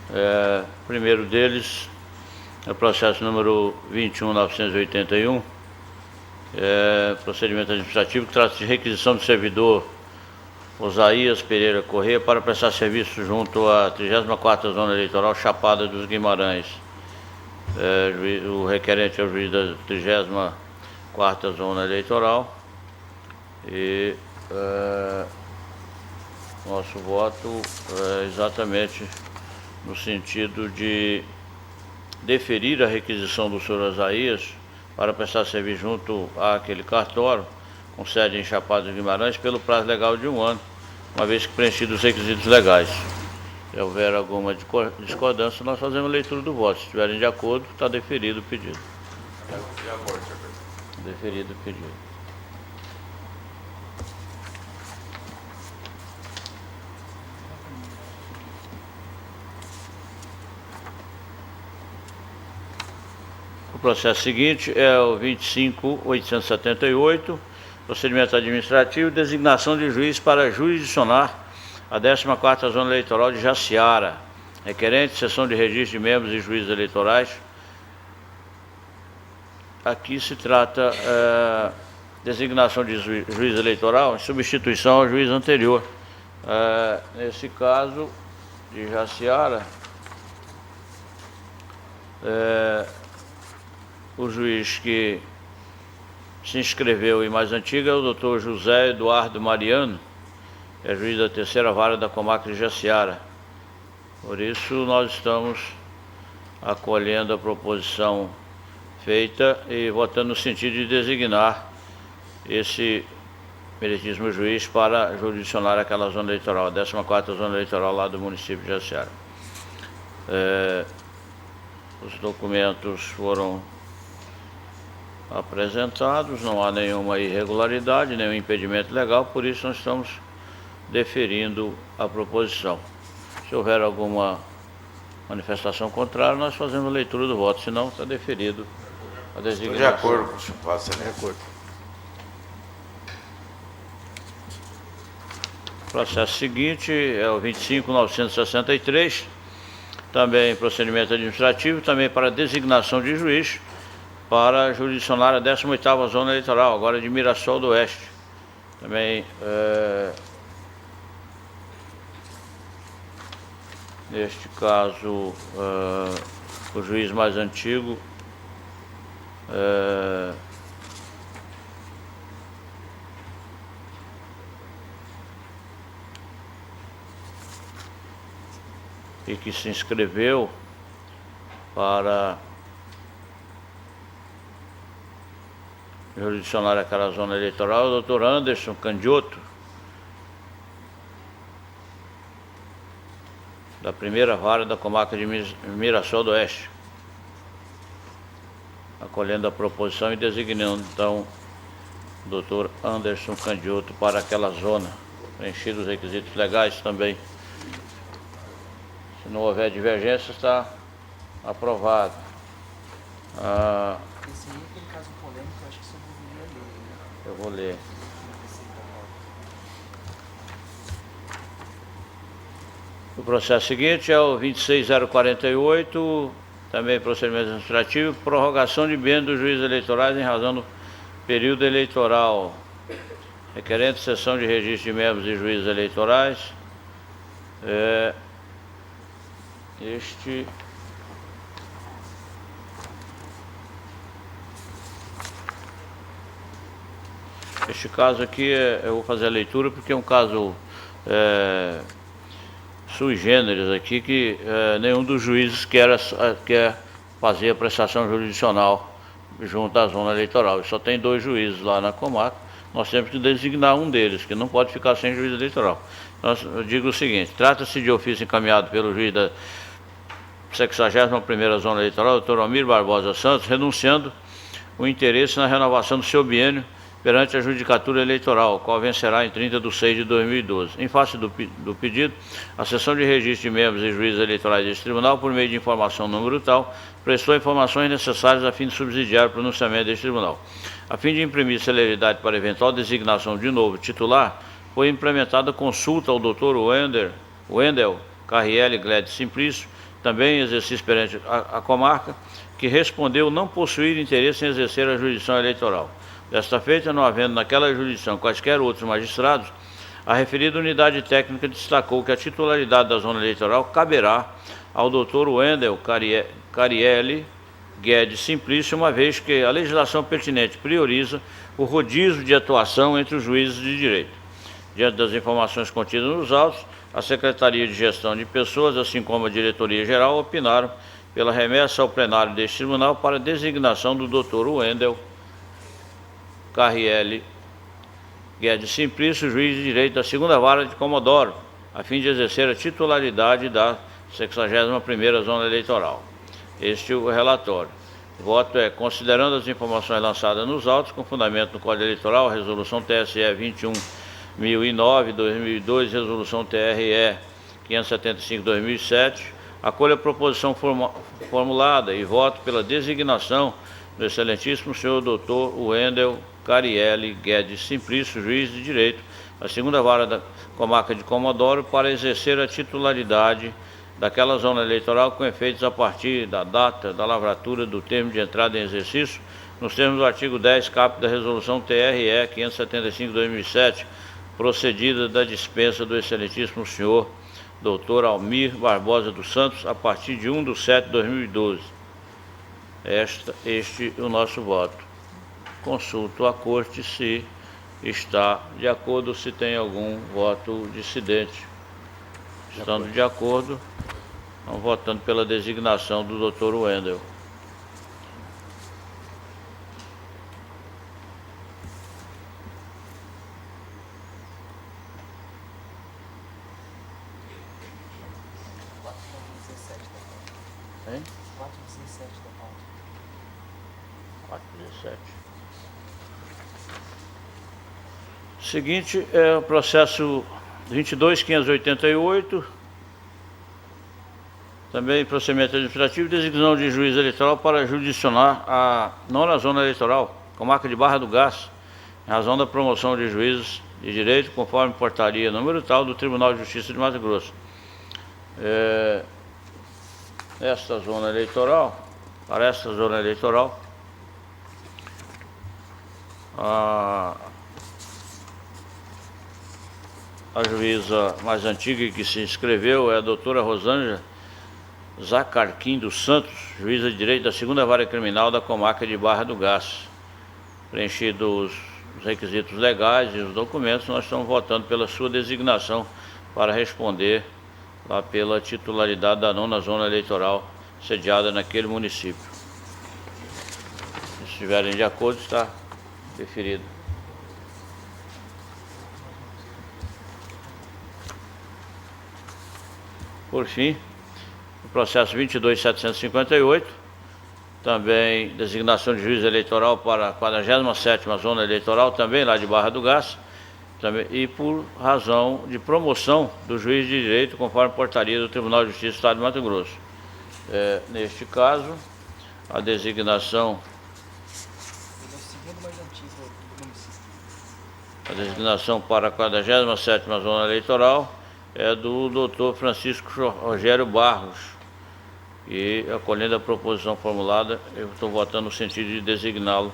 O primeiro deles é o processo número 21.981, procedimento administrativo que trata de requisição do servidor Osaías Pereira Corrêa para prestar serviço junto à 34ª Zona Eleitoral Chapada dos Guimarães. O requerente é o juiz da 34ª Zona Eleitoral e nosso voto é exatamente no sentido de deferir a requisição do senhor Osaías para prestar serviço junto àquele cartório, com sede em Chapada dos Guimarães, pelo prazo legal de 1 ano, uma vez que preenchidos os requisitos legais. Se houver alguma discordância, nós fazemos a leitura do voto. Se estiverem de acordo, está deferido o pedido. De acordo, senhor presidente. Deferido o pedido. O processo seguinte é o 25.878, procedimento administrativo, designação de juiz para jurisdicionar a 14ª Zona Eleitoral de Jaciara. Requerente, seção de registro de membros e juízes eleitorais. Aqui se trata designação de juiz eleitoral em substituição ao juiz anterior. Nesse caso de Jaciara, o juiz que se inscreveu em mais antiga é o doutor José Eduardo Mariano, é juiz da 3ª Vara da Comarca de Jaciara. Por isso, nós estamos acolhendo a proposição feita e votando no sentido de designar esse meritíssimo juiz para jurisdicionar aquela zona eleitoral, a 14ª Zona Eleitoral lá do município de Jaciara. Os documentos foram apresentados, não há nenhuma irregularidade, nenhum impedimento legal, por isso nós estamos deferindo a proposição. Se houver alguma manifestação contrária, nós fazemos a leitura do voto, senão está deferido a designação. Estou de acordo com o senhor, Vossa Excelência. O processo seguinte é o 25.963, também procedimento administrativo, também para designação de juiz para jurisdicionar a 18ª Zona Eleitoral, agora de Mirassol do Oeste. Também Neste caso, o juiz mais antigo e que se inscreveu para jurisdicionar aquela zona eleitoral, o doutor Anderson Candioto, da primeira vara da comarca de Mirassol do Oeste, acolhendo a proposição e designando então o doutor Anderson Candioto para aquela zona, preenchidos os requisitos legais também. Se não houver divergência, está aprovado. Esse aí é aquele caso polêmico, eu acho que só deveria ler, né? Eu vou ler. O processo seguinte é o 26048, também procedimento administrativo, prorrogação de bens dos juízes eleitorais em razão do período eleitoral. Requerente sessão de registro de membros e juízes eleitorais. Este caso aqui, eu vou fazer a leitura porque é um caso sui generis aqui, que nenhum dos juízes quer fazer a prestação jurisdicional junto à zona eleitoral. E só tem 2 juízes lá na comarca, nós temos que designar um deles, que não pode ficar sem juiz eleitoral. Então, eu digo o seguinte: trata-se de ofício encaminhado pelo juiz da 61ª Zona Eleitoral, doutor Almir Barbosa Santos, renunciando o interesse na renovação do seu biênio perante a Judicatura Eleitoral, qual vencerá em 30/6/2012. Em face do pedido, a Seção de Registro de Membros e Juízes Eleitorais deste Tribunal, por meio de informação número tal, prestou informações necessárias a fim de subsidiar o pronunciamento deste Tribunal. A fim de imprimir celeridade para eventual designação de novo titular, foi implementada consulta ao Dr. Wendel Carriele Gled Simplício, também em exercício perante a comarca, que respondeu não possuir interesse em exercer a jurisdição eleitoral. Desta feita, não havendo naquela jurisdição quaisquer outros magistrados, a referida unidade técnica destacou que a titularidade da zona eleitoral caberá ao Dr. Wendel Carriele Guedes Simplício, uma vez que a legislação pertinente prioriza o rodízio de atuação entre os juízes de direito. Diante das informações contidas nos autos, a Secretaria de Gestão de Pessoas, assim como a Diretoria Geral, opinaram pela remessa ao plenário deste tribunal para a designação do Dr. Wendel Carriele Guedes Simplício, juiz de direito da 2ª Vara de Comodoro, a fim de exercer a titularidade da 61ª Zona Eleitoral. Este é o relatório. O voto é: considerando as informações lançadas nos autos, com fundamento no Código Eleitoral, a Resolução TSE 21.009/2002, Resolução TRE 575/2007, acolho a proposição formulada e voto pela designação do excelentíssimo senhor Dr. Wendel Carriele Guedes Simplício, juiz de direito da 2ª Vara da Comarca de Comodoro, para exercer a titularidade daquela zona eleitoral com efeitos a partir da data da lavratura do termo de entrada em exercício, nos termos do artigo 10, caput da Resolução TRE 575/2007, procedida da dispensa do excelentíssimo senhor Dr. Almir Barbosa dos Santos, a partir de 1/7/2012. Este é o nosso voto. Consulto a Corte se está de acordo, se tem algum voto dissidente. Estando de acordo, estamos votando pela designação do Dr. Wendel. Hein? 4/17 da pauta. 4/17. Seguinte é o processo 22.588, também procedimento administrativo, designação de juiz eleitoral para jurisdicionar a 9ª Zona Eleitoral, comarca de Barra do Garça, em razão da promoção de juízes de direito, conforme portaria número tal do Tribunal de Justiça de Mato Grosso. Esta zona eleitoral, para esta zona eleitoral, a A juíza mais antiga que se inscreveu é a doutora Rosângela Zacarquim dos Santos, juíza de direito da 2ª Vara Criminal da Comarca de Barra do Garça. Preenchidos os requisitos legais e os documentos, nós estamos votando pela sua designação para responder lá pela titularidade da 9ª Zona Eleitoral sediada naquele município. Se estiverem de acordo, está deferido. Por fim, o processo 22.758, também designação de juiz eleitoral para a 47ª Zona Eleitoral, também lá de Barra do Garça, também, e por razão de promoção do juiz de direito, conforme portaria do Tribunal de Justiça do Estado de Mato Grosso. Neste caso, a designação... Ele é o segundo mais antigo do município. A designação para a 47ª Zona Eleitoral é do Dr. Francisco Rogério Barros. E, acolhendo a proposição formulada, eu estou votando no sentido de designá-lo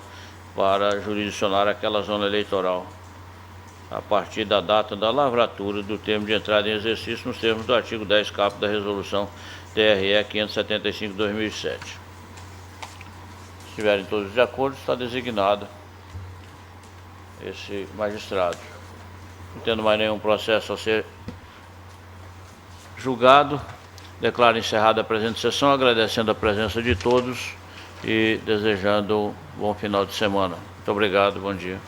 para jurisdicionar aquela zona eleitoral, a partir da data da lavratura do termo de entrada em exercício nos termos do artigo 10 caput da Resolução TRE 575/2007. Se estiverem todos de acordo, está designado esse magistrado. Não tendo mais nenhum processo a ser julgado, declaro encerrada a presente sessão, agradecendo a presença de todos e desejando um bom final de semana. Muito obrigado, bom dia.